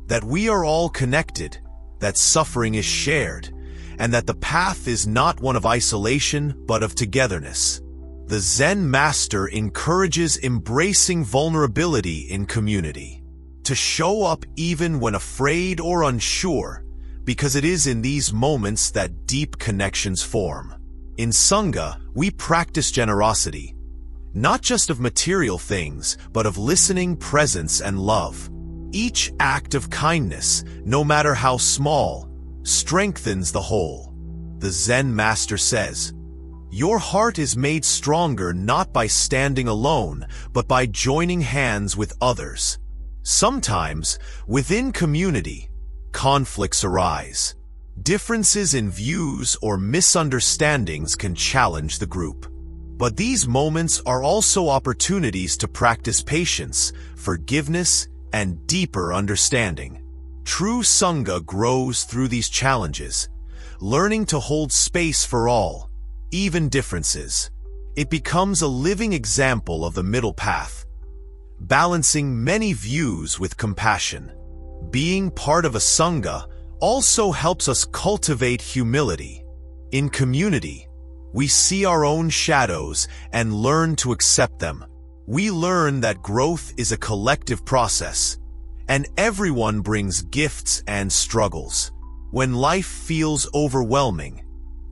that we are all connected, that suffering is shared, and that the path is not one of isolation but of togetherness. The Zen master encourages embracing vulnerability in community, to show up even when afraid or unsure, because it is in these moments that deep connections form. In Sangha, we practice generosity, not just of material things, but of listening, presence, and love. Each act of kindness, no matter how small, strengthens the whole. The Zen master says, your heart is made stronger not by standing alone, but by joining hands with others. Sometimes, within community, conflicts arise. Differences in views or misunderstandings can challenge the group. But these moments are also opportunities to practice patience, forgiveness, and deeper understanding. True Sangha grows through these challenges, learning to hold space for all, even differences. It becomes a living example of the middle path, balancing many views with compassion. Being part of a sangha also helps us cultivate humility. In community, we see our own shadows and learn to accept them. We learn that growth is a collective process, and everyone brings gifts and struggles. When life feels overwhelming,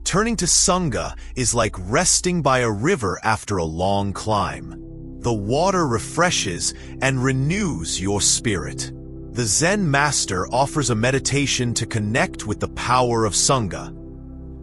turning to sangha is like resting by a river after a long climb. The water refreshes and renews your spirit. The Zen master offers a meditation to connect with the power of sangha.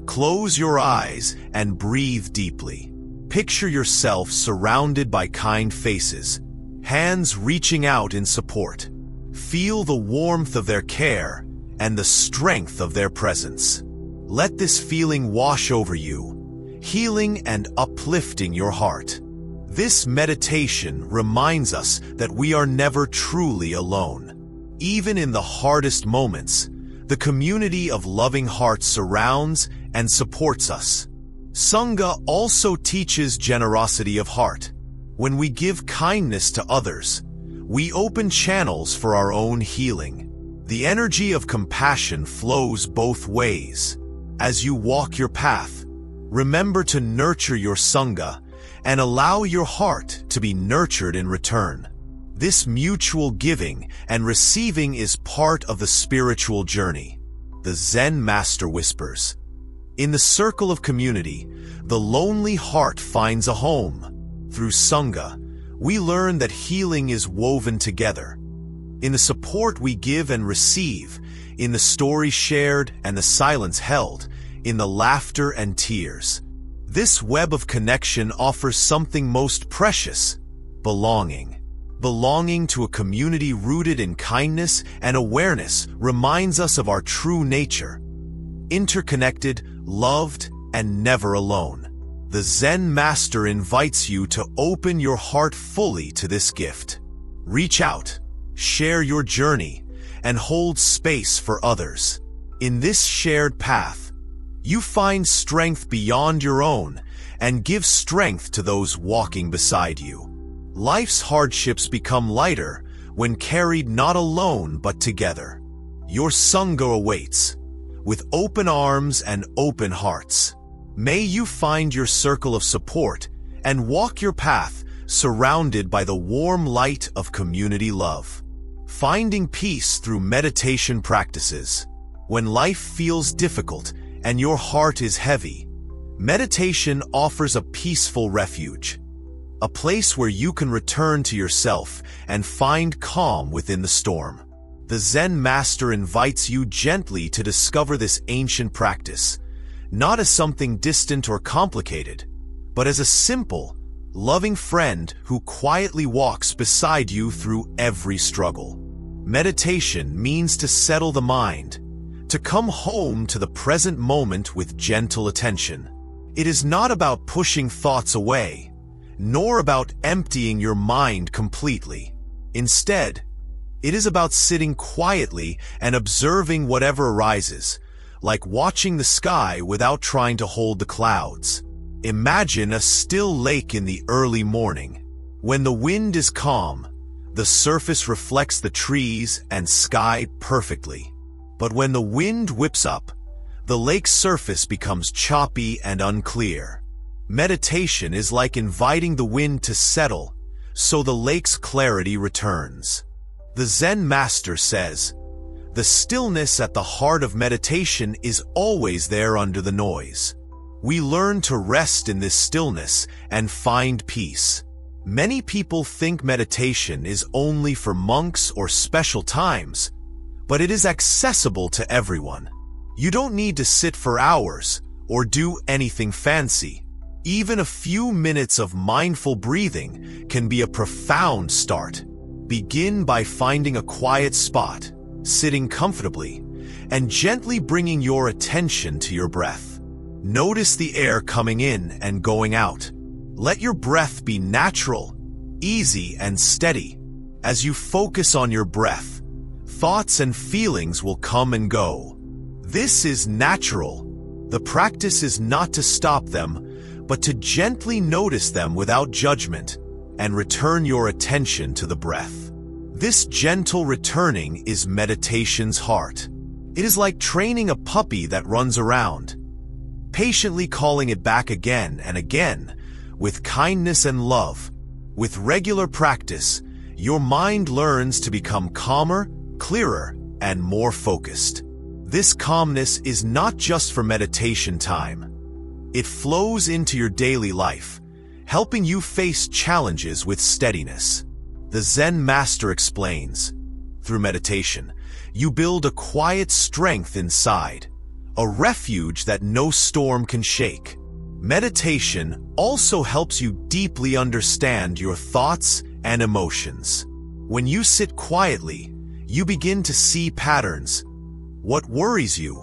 Close your eyes and breathe deeply. Picture yourself surrounded by kind faces, hands reaching out in support. Feel the warmth of their care and the strength of their presence. Let this feeling wash over you, healing and uplifting your heart. This meditation reminds us that we are never truly alone. Even in the hardest moments, the community of loving hearts surrounds and supports us. Sangha also teaches generosity of heart. When we give kindness to others, we open channels for our own healing. The energy of compassion flows both ways. As you walk your path, remember to nurture your sangha and allow your heart to be nurtured in return. This mutual giving and receiving is part of the spiritual journey. The Zen master whispers, "In the circle of community, the lonely heart finds a home." Through sangha, we learn that healing is woven together. In the support we give and receive, in the stories shared and the silence held, in the laughter and tears. This web of connection offers something most precious: belonging. Belonging to a community rooted in kindness and awareness reminds us of our true nature. Interconnected, loved, and never alone. The Zen master invites you to open your heart fully to this gift. Reach out, share your journey, and hold space for others. In this shared path, you find strength beyond your own and give strength to those walking beside you. Life's hardships become lighter when carried not alone but together. Your sangha awaits, with open arms and open hearts. May you find your circle of support and walk your path surrounded by the warm light of community love. Finding peace through meditation practices. When life feels difficult and your heart is heavy, meditation offers a peaceful refuge. A place where you can return to yourself and find calm within the storm. The Zen master invites you gently to discover this ancient practice, not as something distant or complicated, but as a simple, loving friend who quietly walks beside you through every struggle. Meditation means to settle the mind, to come home to the present moment with gentle attention. It is not about pushing thoughts away, nor about emptying your mind completely. Instead, it is about sitting quietly and observing whatever arises, like watching the sky without trying to hold the clouds. Imagine a still lake in the early morning. When the wind is calm, the surface reflects the trees and sky perfectly. But when the wind whips up, the lake's surface becomes choppy and unclear. Meditation is like inviting the wind to settle, so the lake's clarity returns. The Zen master says, "The stillness at the heart of meditation is always there under the noise." We learn to rest in this stillness and find peace. Many people think meditation is only for monks or special times, but it is accessible to everyone. You don't need to sit for hours or do anything fancy. Even a few minutes of mindful breathing can be a profound start. Begin by finding a quiet spot, sitting comfortably, and gently bringing your attention to your breath. Notice the air coming in and going out. Let your breath be natural, easy, and steady. As you focus on your breath, thoughts and feelings will come and go. This is natural. The practice is not to stop them, but to gently notice them without judgment, and return your attention to the breath. This gentle returning is meditation's heart. It is like training a puppy that runs around, patiently calling it back again and again, with kindness and love. With regular practice, your mind learns to become calmer, clearer, and more focused. This calmness is not just for meditation time. It flows into your daily life, helping you face challenges with steadiness. The Zen master explains, through meditation, you build a quiet strength inside, a refuge that no storm can shake. Meditation also helps you deeply understand your thoughts and emotions. When you sit quietly, you begin to see patterns. What worries you?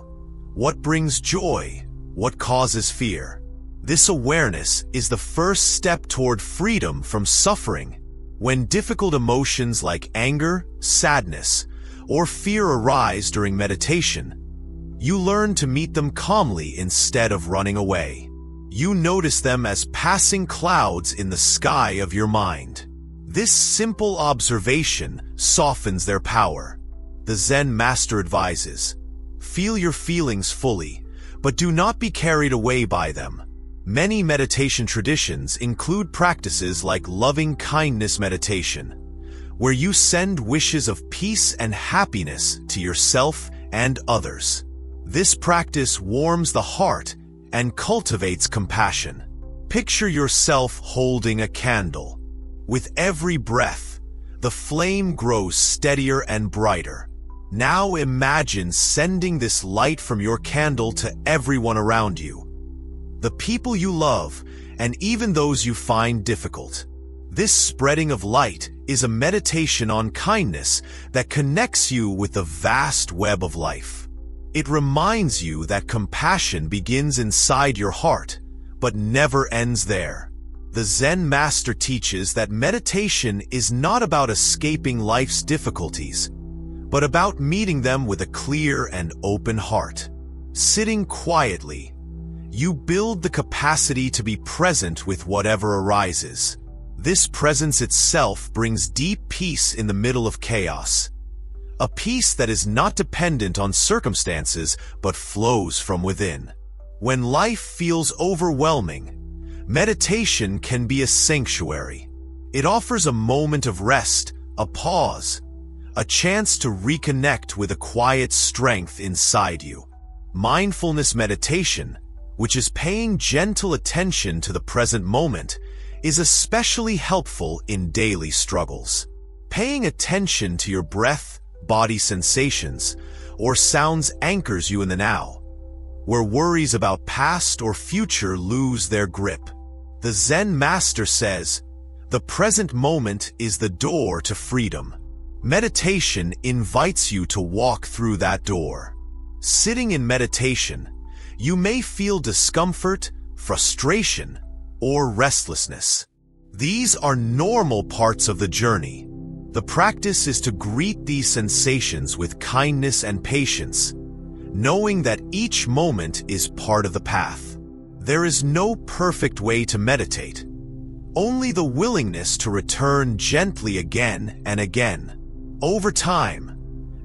What brings joy? What causes fear? This awareness is the first step toward freedom from suffering. When difficult emotions like anger, sadness, or fear arise during meditation, you learn to meet them calmly instead of running away. You notice them as passing clouds in the sky of your mind. This simple observation softens their power. The Zen master advises, feel your feelings fully, but do not be carried away by them. Many meditation traditions include practices like loving kindness meditation, where you send wishes of peace and happiness to yourself and others. This practice warms the heart and cultivates compassion. Picture yourself holding a candle. With every breath, the flame grows steadier and brighter. Now imagine sending this light from your candle to everyone around you, the people you love, and even those you find difficult. This spreading of light is a meditation on kindness that connects you with the vast web of life. It reminds you that compassion begins inside your heart, but never ends there. The Zen master teaches that meditation is not about escaping life's difficulties, but about meeting them with a clear and open heart. Sitting quietly, you build the capacity to be present with whatever arises. This presence itself brings deep peace in the middle of chaos. A peace that is not dependent on circumstances, but flows from within. When life feels overwhelming, meditation can be a sanctuary. It offers a moment of rest, a pause, a chance to reconnect with a quiet strength inside you. Mindfulness meditation, which is paying gentle attention to the present moment, is especially helpful in daily struggles. Paying attention to your breath, body sensations, or sounds anchors you in the now, where worries about past or future lose their grip. The Zen master says, the present moment is the door to freedom. Meditation invites you to walk through that door. Sitting in meditation, you may feel discomfort, frustration, or restlessness. These are normal parts of the journey. The practice is to greet these sensations with kindness and patience, knowing that each moment is part of the path. There is no perfect way to meditate, only the willingness to return gently again and again. Over time,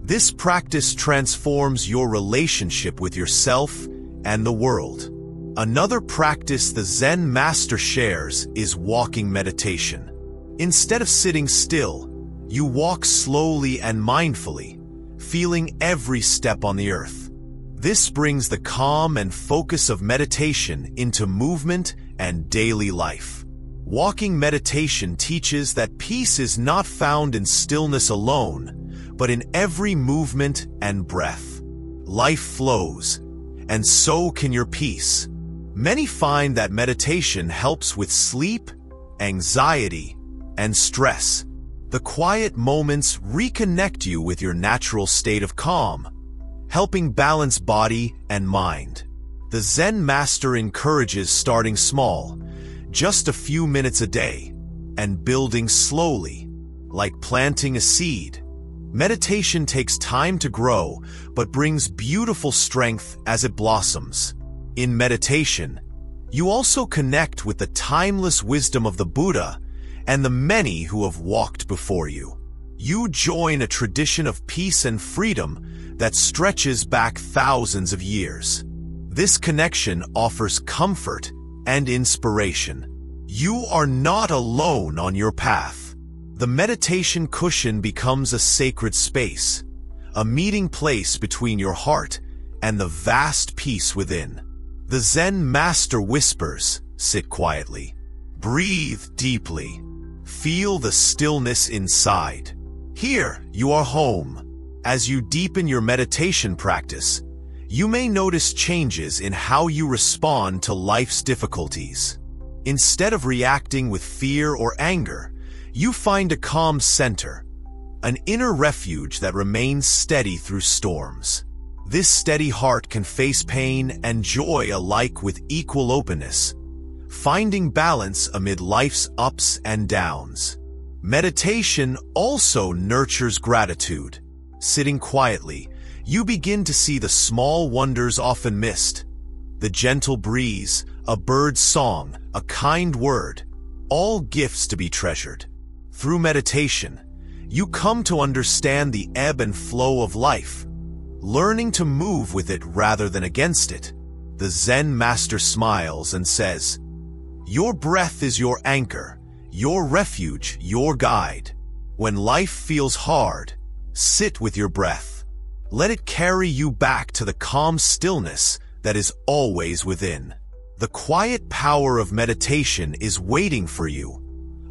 this practice transforms your relationship with yourself and the world. Another practice the Zen master shares is walking meditation. Instead of sitting still, you walk slowly and mindfully, feeling every step on the earth. This brings the calm and focus of meditation into movement and daily life. Walking meditation teaches that peace is not found in stillness alone, but in every movement and breath. Life flows, and so can your peace. Many find that meditation helps with sleep, anxiety, and stress. The quiet moments reconnect you with your natural state of calm, helping balance body and mind. The Zen master encourages starting small, just a few minutes a day, and building slowly, like planting a seed. Meditation takes time to grow, but brings beautiful strength as it blossoms. In meditation, you also connect with the timeless wisdom of the Buddha and the many who have walked before you. You join a tradition of peace and freedom that stretches back thousands of years. This connection offers comfort and inspiration. You are not alone on your path. The meditation cushion becomes a sacred space, a meeting place between your heart and the vast peace within. The Zen master whispers, "Sit quietly. Breathe deeply. Feel the stillness inside. Here, you are home." As you deepen your meditation practice, you may notice changes in how you respond to life's difficulties. Instead of reacting with fear or anger, you find a calm center, an inner refuge that remains steady through storms. This steady heart can face pain and joy alike with equal openness, finding balance amid life's ups and downs. Meditation also nurtures gratitude. Sitting quietly, you begin to see the small wonders often missed. The gentle breeze, a bird's song, a kind word, all gifts to be treasured. Through meditation, you come to understand the ebb and flow of life, learning to move with it rather than against it. The Zen master smiles and says, "Your breath is your anchor, your refuge, your guide. When life feels hard, sit with your breath. Let it carry you back to the calm stillness that is always within." The quiet power of meditation is waiting for you,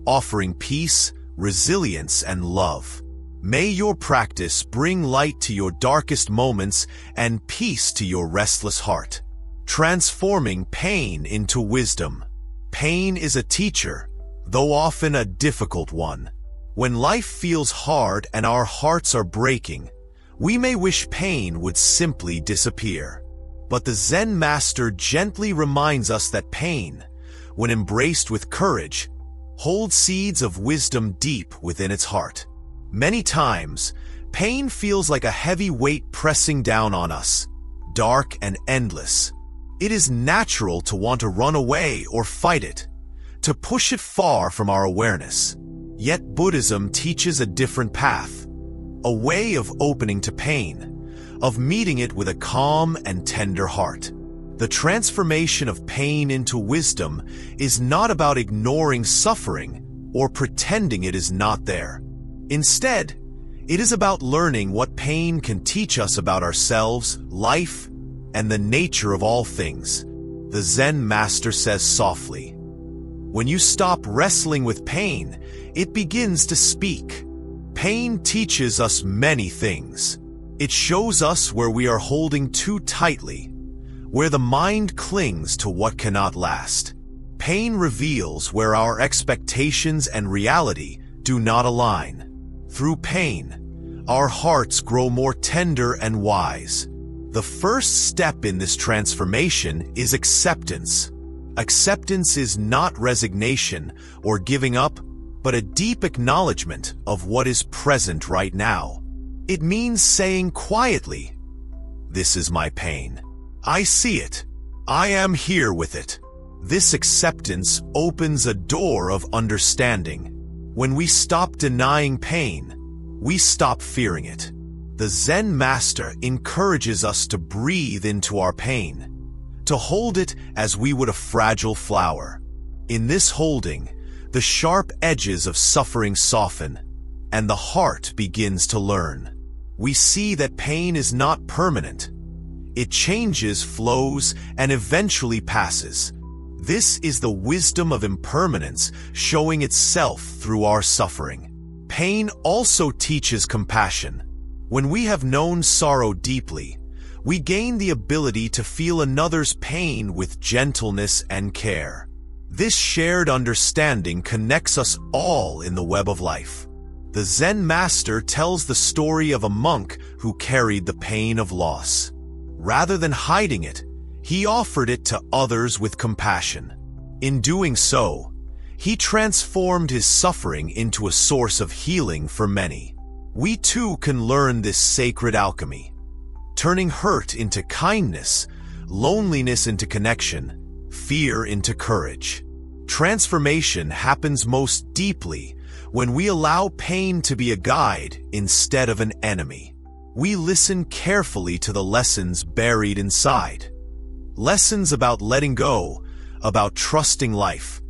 offering peace, resilience, and love. May your practice bring light to your darkest moments and peace to your restless heart, transforming pain into wisdom. Pain is a teacher, though often a difficult one. When life feels hard and our hearts are breaking, we may wish pain would simply disappear. But the Zen master gently reminds us that pain, when embraced with courage, holds seeds of wisdom deep within its heart. Many times, pain feels like a heavy weight pressing down on us, dark and endless. It is natural to want to run away or fight it, to push it far from our awareness. Yet Buddhism teaches a different path, a way of opening to pain, of meeting it with a calm and tender heart. The transformation of pain into wisdom is not about ignoring suffering or pretending it is not there. Instead, it is about learning what pain can teach us about ourselves, life, and the nature of all things. The Zen master says softly, "When you stop wrestling with pain, it begins to speak." Pain teaches us many things. It shows us where we are holding too tightly, where the mind clings to what cannot last. Pain reveals where our expectations and reality do not align. Through pain, our hearts grow more tender and wise. The first step in this transformation is acceptance. Acceptance is not resignation or giving up, but a deep acknowledgement of what is present right now. It means saying quietly, "This is my pain. I see it. I am here with it." This acceptance opens a door of understanding. When we stop denying pain, we stop fearing it. The Zen master encourages us to breathe into our pain, to hold it as we would a fragile flower. In this holding, the sharp edges of suffering soften, and the heart begins to learn. We see that pain is not permanent. It changes, flows, and eventually passes. This is the wisdom of impermanence showing itself through our suffering. Pain also teaches compassion. When we have known sorrow deeply, we gain the ability to feel another's pain with gentleness and care. This shared understanding connects us all in the web of life. The Zen master tells the story of a monk who carried the pain of loss. Rather than hiding it, he offered it to others with compassion. In doing so, he transformed his suffering into a source of healing for many. We too can learn this sacred alchemy, turning hurt into kindness, loneliness into connection, fear into courage. Transformation happens most deeply when we allow pain to be a guide instead of an enemy. We listen carefully to the lessons buried inside. Lessons about letting go, about trusting life,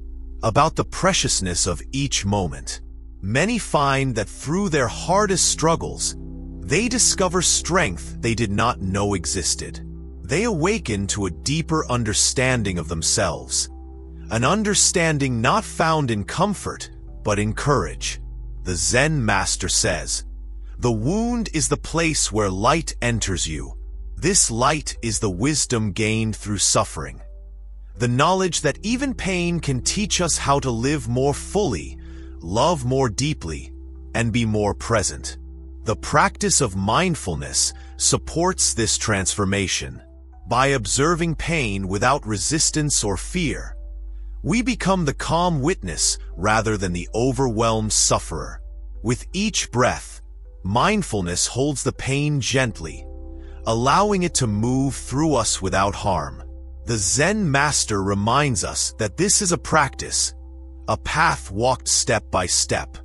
about the preciousness of each moment. Many find that through their hardest struggles, they discover strength they did not know existed. They awaken to a deeper understanding of themselves, an understanding not found in comfort, but in courage. The Zen master says, "The wound is the place where light enters you. This light is the wisdom gained through suffering. The knowledge that even pain can teach us how to live more fully, love more deeply, and be more present." The practice of mindfulness supports this transformation. By observing pain without resistance or fear, we become the calm witness rather than the overwhelmed sufferer. With each breath, mindfulness holds the pain gently, allowing it to move through us without harm. The Zen master reminds us that this is a practice, a path walked step by step.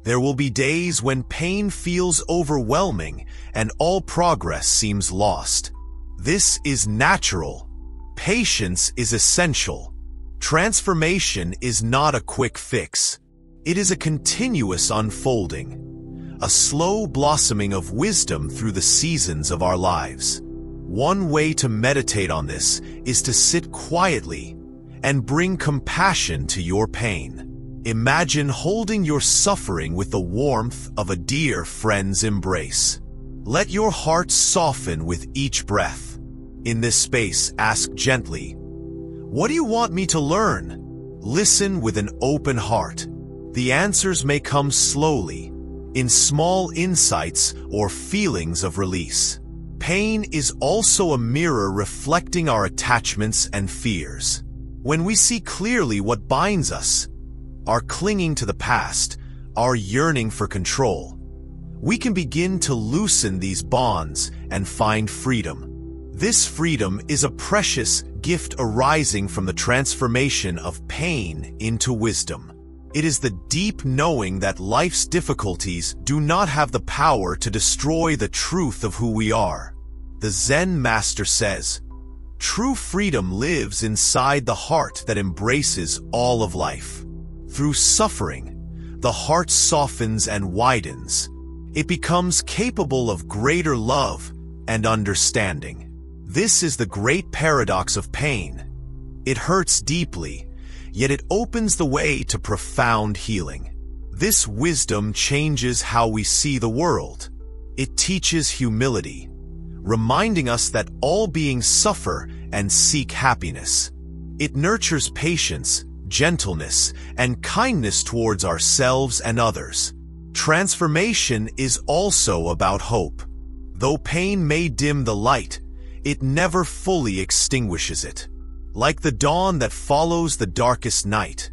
There will be days when pain feels overwhelming and all progress seems lost. This is natural. Patience is essential. Transformation is not a quick fix. It is a continuous unfolding, a slow blossoming of wisdom through the seasons of our lives. One way to meditate on this is to sit quietly and bring compassion to your pain. Imagine holding your suffering with the warmth of a dear friend's embrace. Let your heart soften with each breath. In this space, ask gently, "What do you want me to learn?" Listen with an open heart. The answers may come slowly, in small insights or feelings of release. Pain is also a mirror reflecting our attachments and fears. When we see clearly what binds us, our clinging to the past, our yearning for control, we can begin to loosen these bonds and find freedom. This freedom is a precious gift arising from the transformation of pain into wisdom. It is the deep knowing that life's difficulties do not have the power to destroy the truth of who we are. The Zen master says, "True freedom lives inside the heart that embraces all of life." Through suffering, the heart softens and widens. It becomes capable of greater love and understanding. This is the great paradox of pain. It hurts deeply, yet it opens the way to profound healing. This wisdom changes how we see the world. It teaches humility, reminding us that all beings suffer and seek happiness. It nurtures patience, gentleness, and kindness towards ourselves and others. Transformation is also about hope. Though pain may dim the light, it never fully extinguishes it. Like the dawn that follows the darkest night,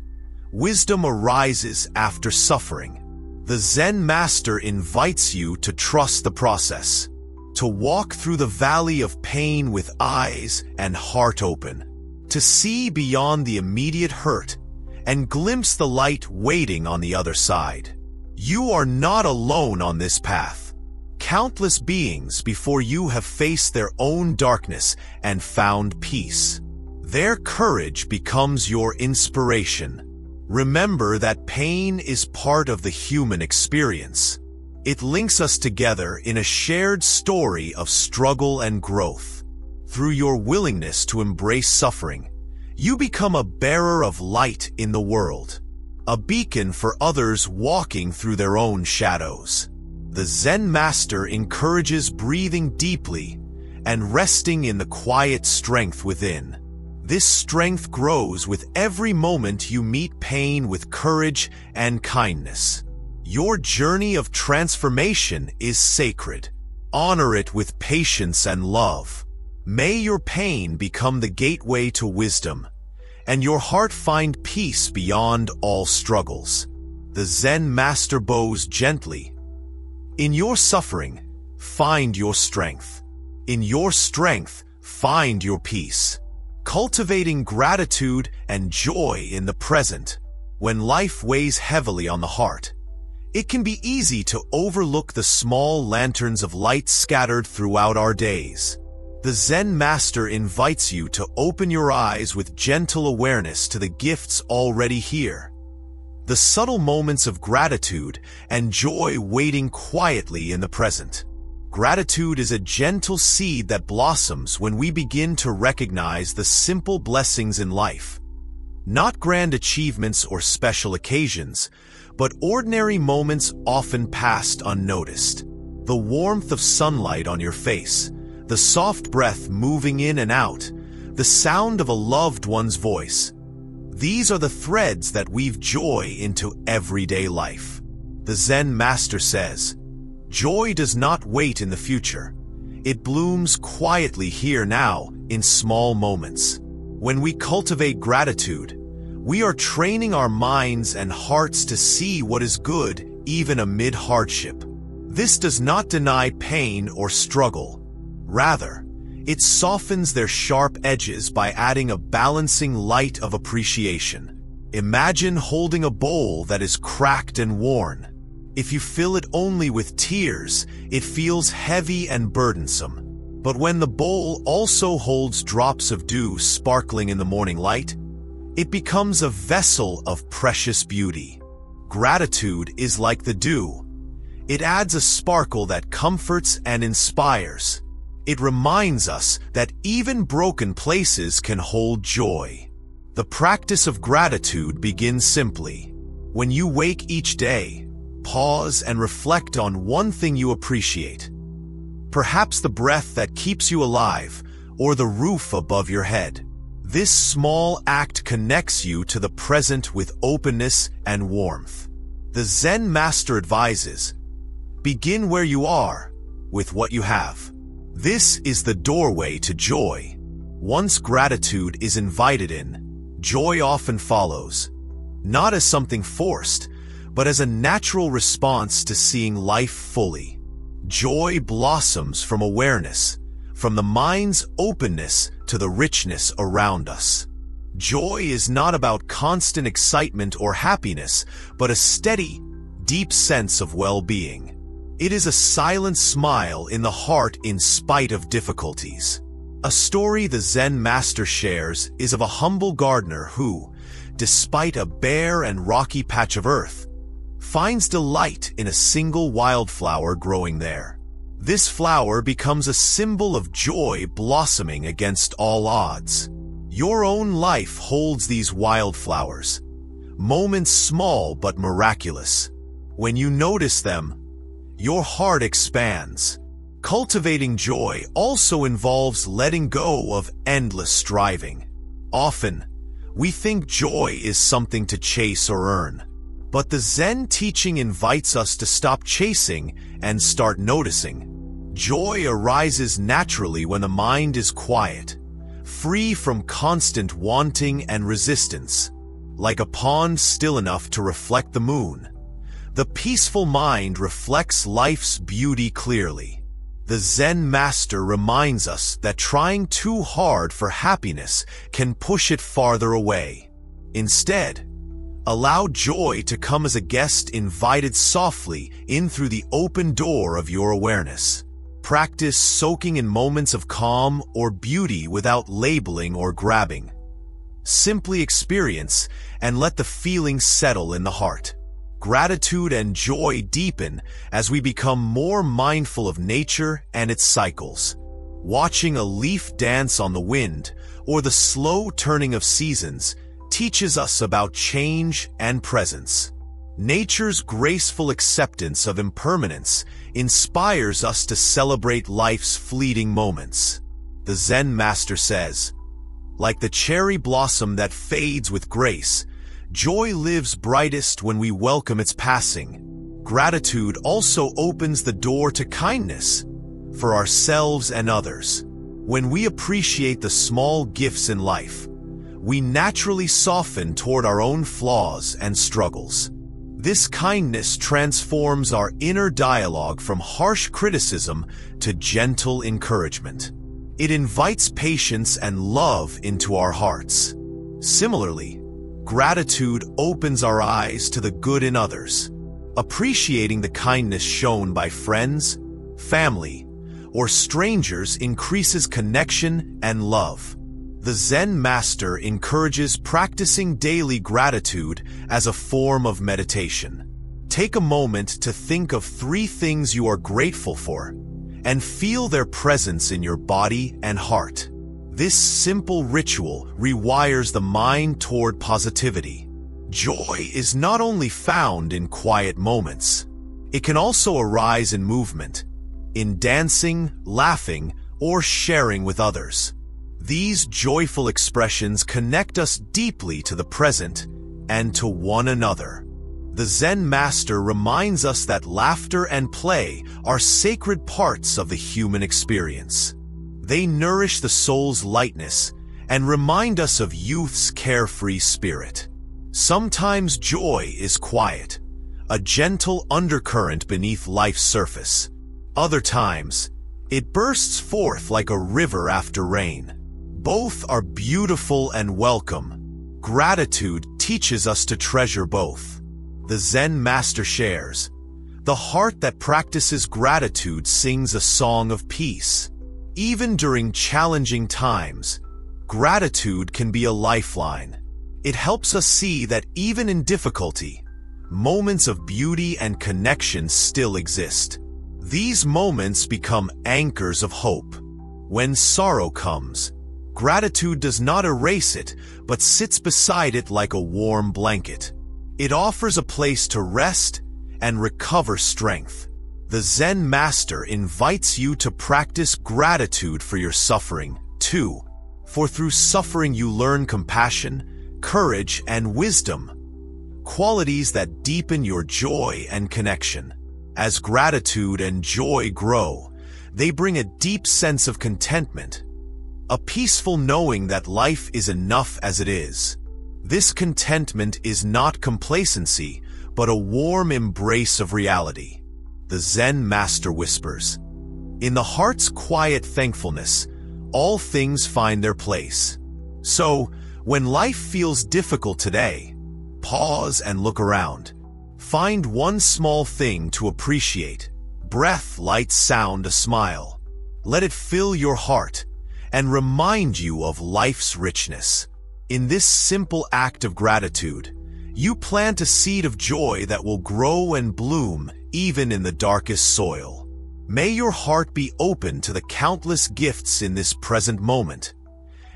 wisdom arises after suffering. The Zen master invites you to trust the process, to walk through the valley of pain with eyes and heart open, to see beyond the immediate hurt and glimpse the light waiting on the other side. You are not alone on this path. Countless beings before you have faced their own darkness and found peace. Their courage becomes your inspiration. Remember that pain is part of the human experience. It links us together in a shared story of struggle and growth. Through your willingness to embrace suffering, you become a bearer of light in the world, a beacon for others walking through their own shadows. The Zen master encourages breathing deeply and resting in the quiet strength within. This strength grows with every moment you meet pain with courage and kindness. Your journey of transformation is sacred. Honor it with patience and love. May your pain become the gateway to wisdom, and your heart find peace beyond all struggles. The Zen master bows gently. In your suffering, find your strength. In your strength, find your peace. Cultivating gratitude and joy in the present. When life weighs heavily on the heart, it can be easy to overlook the small lanterns of light scattered throughout our days. The Zen master invites you to open your eyes with gentle awareness to the gifts already here. The subtle moments of gratitude and joy waiting quietly in the present. Gratitude is a gentle seed that blossoms when we begin to recognize the simple blessings in life. Not grand achievements or special occasions, but ordinary moments often passed unnoticed. The warmth of sunlight on your face, the soft breath moving in and out, the sound of a loved one's voice. These are the threads that weave joy into everyday life. The Zen master says, "Joy does not wait in the future. It blooms quietly here now in small moments." When we cultivate gratitude, we are training our minds and hearts to see what is good even amid hardship. This does not deny pain or struggle. Rather, it softens their sharp edges by adding a balancing light of appreciation. Imagine holding a bowl that is cracked and worn. If you fill it only with tears, it feels heavy and burdensome. But when the bowl also holds drops of dew sparkling in the morning light, it becomes a vessel of precious beauty. Gratitude is like the dew. It adds a sparkle that comforts and inspires. It reminds us that even broken places can hold joy. The practice of gratitude begins simply. When you wake each day, pause and reflect on one thing you appreciate. Perhaps the breath that keeps you alive, or the roof above your head. This small act connects you to the present with openness and warmth. The Zen master advises, begin where you are, with what you have. This is the doorway to joy. Once gratitude is invited in, joy often follows, not as something forced, but as a natural response to seeing life fully. Joy blossoms from awareness, from the mind's openness to the richness around us. Joy is not about constant excitement or happiness, but a steady, deep sense of well-being. It is a silent smile in the heart in spite of difficulties. A story the Zen master shares is of a humble gardener who, despite a bare and rocky patch of earth, finds delight in a single wildflower growing there. This flower becomes a symbol of joy blossoming against all odds. Your own life holds these wildflowers, moments small but miraculous. When you notice them, your heart expands. Cultivating joy also involves letting go of endless striving. Often, we think joy is something to chase or earn. But the Zen teaching invites us to stop chasing and start noticing. Joy arises naturally when the mind is quiet, free from constant wanting and resistance. Like a pond still enough to reflect the moon, the peaceful mind reflects life's beauty clearly. The Zen master reminds us that trying too hard for happiness can push it farther away. Instead, allow joy to come as a guest invited softly in through the open door of your awareness. Practice soaking in moments of calm or beauty without labeling or grabbing. Simply experience and let the feelings settle in the heart. Gratitude and joy deepen as we become more mindful of nature and its cycles. Watching a leaf dance on the wind or the slow turning of seasons teaches us about change and presence. Nature's graceful acceptance of impermanence inspires us to celebrate life's fleeting moments. The Zen master says, like the cherry blossom that fades with grace, joy lives brightest when we welcome its passing. Gratitude also opens the door to kindness for ourselves and others. When we appreciate the small gifts in life, we naturally soften toward our own flaws and struggles. This kindness transforms our inner dialogue from harsh criticism to gentle encouragement. It invites patience and love into our hearts. Similarly, gratitude opens our eyes to the good in others. Appreciating the kindness shown by friends, family, or strangers increases connection and love. The Zen master encourages practicing daily gratitude as a form of meditation. Take a moment to think of 3 things you are grateful for and feel their presence in your body and heart. This simple ritual rewires the mind toward positivity. Joy is not only found in quiet moments. It can also arise in movement, in dancing, laughing, or sharing with others. These joyful expressions connect us deeply to the present and to one another. The Zen master reminds us that laughter and play are sacred parts of the human experience. They nourish the soul's lightness and remind us of youth's carefree spirit. Sometimes joy is quiet, a gentle undercurrent beneath life's surface. Other times, it bursts forth like a river after rain. Both are beautiful and welcome. Gratitude teaches us to treasure both. The Zen master shares, "The heart that practices gratitude sings a song of peace." Even during challenging times, gratitude can be a lifeline. It helps us see that even in difficulty, moments of beauty and connection still exist. These moments become anchors of hope. When sorrow comes, gratitude does not erase it, but sits beside it like a warm blanket. It offers a place to rest and recover strength. The Zen master invites you to practice gratitude for your suffering, too. For through suffering you learn compassion, courage, and wisdom, qualities that deepen your joy and connection. As gratitude and joy grow, they bring a deep sense of contentment, a peaceful knowing that life is enough as it is. This contentment is not complacency, but a warm embrace of reality. The Zen master whispers, "In the heart's quiet thankfulness, all things find their place." So, when life feels difficult today, pause and look around. Find one small thing to appreciate. Breath, light, sound, a smile. Let it fill your heart and remind you of life's richness. In this simple act of gratitude, you plant a seed of joy that will grow and bloom even in the darkest soil. May your heart be open to the countless gifts in this present moment,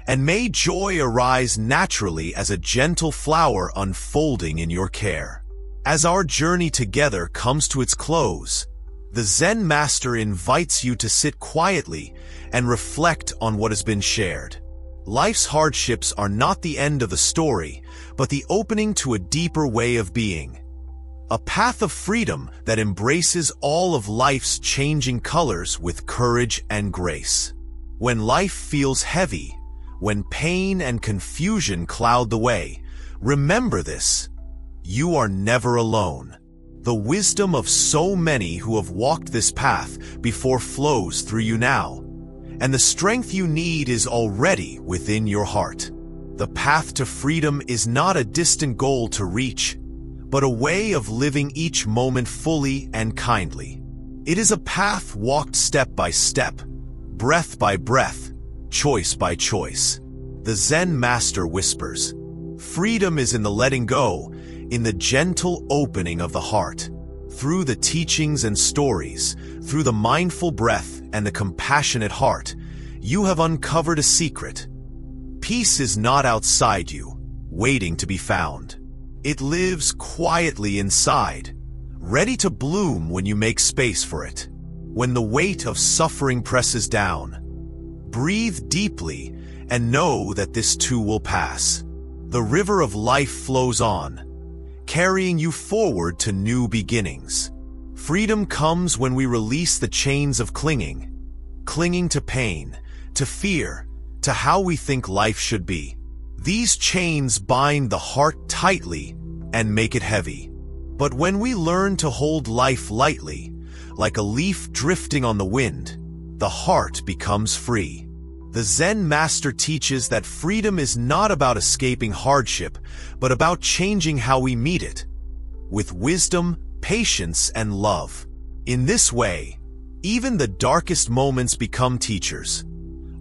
and may joy arise naturally as a gentle flower unfolding in your care. As our journey together comes to its close, the Zen master invites you to sit quietly and reflect on what has been shared. Life's hardships are not the end of the story, but the opening to a deeper way of being. A path of freedom that embraces all of life's changing colors with courage and grace. When life feels heavy, when pain and confusion cloud the way, remember this: you are never alone. The wisdom of so many who have walked this path before flows through you now, and the strength you need is already within your heart. The path to freedom is not a distant goal to reach, but a way of living each moment fully and kindly. It is a path walked step by step, breath by breath, choice by choice. The Zen master whispers, "Freedom is in the letting go, in the gentle opening of the heart." Through the teachings and stories, through the mindful breath and the compassionate heart, you have uncovered a secret. Peace is not outside you, waiting to be found. It lives quietly inside, ready to bloom when you make space for it. When the weight of suffering presses down, breathe deeply and know that this too will pass. The river of life flows on, carrying you forward to new beginnings. Freedom comes when we release the chains of clinging to pain, to fear, to how we think life should be. These chains bind the heart tightly and make it heavy. But when we learn to hold life lightly, like a leaf drifting on the wind, the heart becomes free. The Zen master teaches that freedom is not about escaping hardship, but about changing how we meet it, with wisdom, patience, and love. In this way, even the darkest moments become teachers,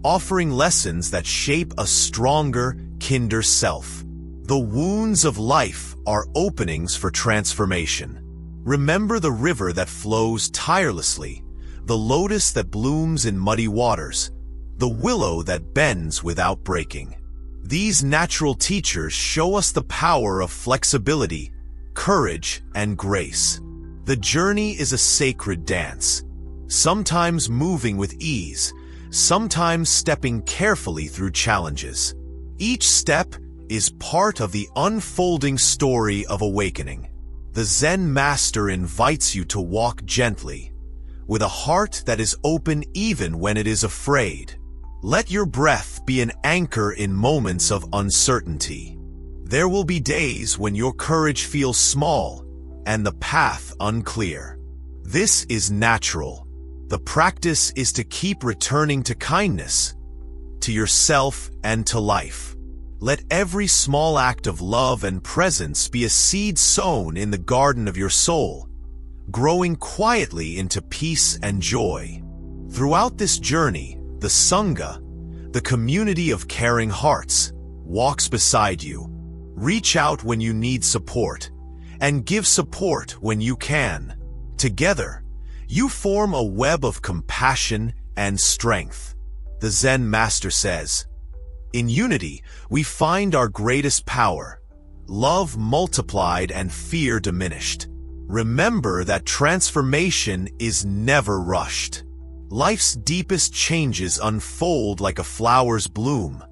offering lessons that shape a stronger, kinder self. The wounds of life are openings for transformation. Remember the river that flows tirelessly, the lotus that blooms in muddy waters, the willow that bends without breaking. These natural teachers show us the power of flexibility, courage, and grace. The journey is a sacred dance, sometimes moving with ease, sometimes stepping carefully through challenges. Each step is part of the unfolding story of awakening. The Zen master invites you to walk gently, with a heart that is open even when it is afraid. Let your breath be an anchor in moments of uncertainty. There will be days when your courage feels small and the path unclear. This is natural. The practice is to keep returning to kindness, to yourself and to life. Let every small act of love and presence be a seed sown in the garden of your soul, growing quietly into peace and joy. Throughout this journey, the Sangha, the community of caring hearts, walks beside you. Reach out when you need support, and give support when you can. Together, you form a web of compassion and strength. The Zen master says, "In unity, we find our greatest power, love multiplied and fear diminished." Remember that transformation is never rushed. Life's deepest changes unfold like a flower's bloom,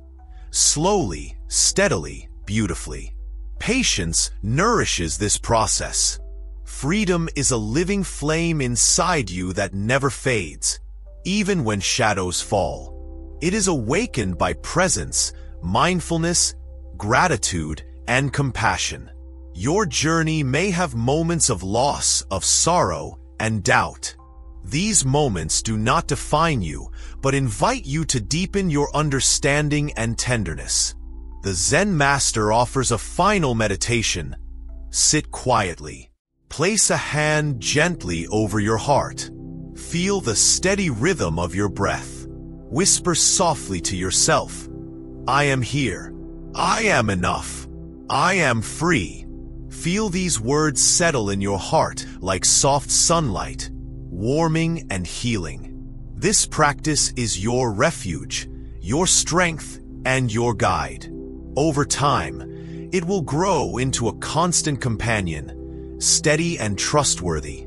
slowly, steadily, beautifully. Patience nourishes this process. Freedom is a living flame inside you that never fades, even when shadows fall. It is awakened by presence, mindfulness, gratitude, and compassion. Your journey may have moments of loss, of sorrow, and doubt. These moments do not define you, but invite you to deepen your understanding and tenderness. The Zen master offers a final meditation. Sit quietly. Place a hand gently over your heart. Feel the steady rhythm of your breath. Whisper softly to yourself, "I am here. I am enough. I am free." Feel these words settle in your heart like soft sunlight, warming and healing. This practice is your refuge, your strength, and your guide. Over time, it will grow into a constant companion, steady and trustworthy,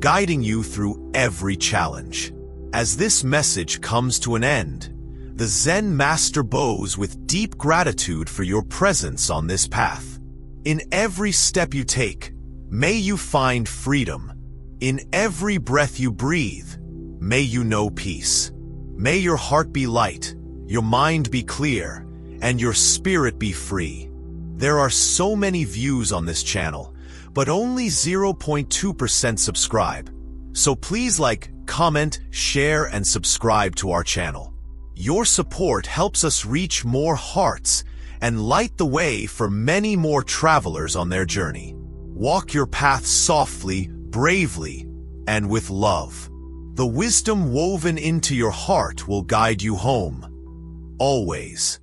guiding you through every challenge. As this message comes to an end, the Zen master bows with deep gratitude for your presence on this path. In every step you take, may you find freedom. In every breath you breathe, may you know peace. May your heart be light, your mind be clear, and your spirit be free. There are so many views on this channel, but only 0.2% subscribe. So please like, comment, share, and subscribe to our channel. Your support helps us reach more hearts and light the way for many more travelers on their journey. Walk your path softly, bravely, and with love. The wisdom woven into your heart will guide you home. Always.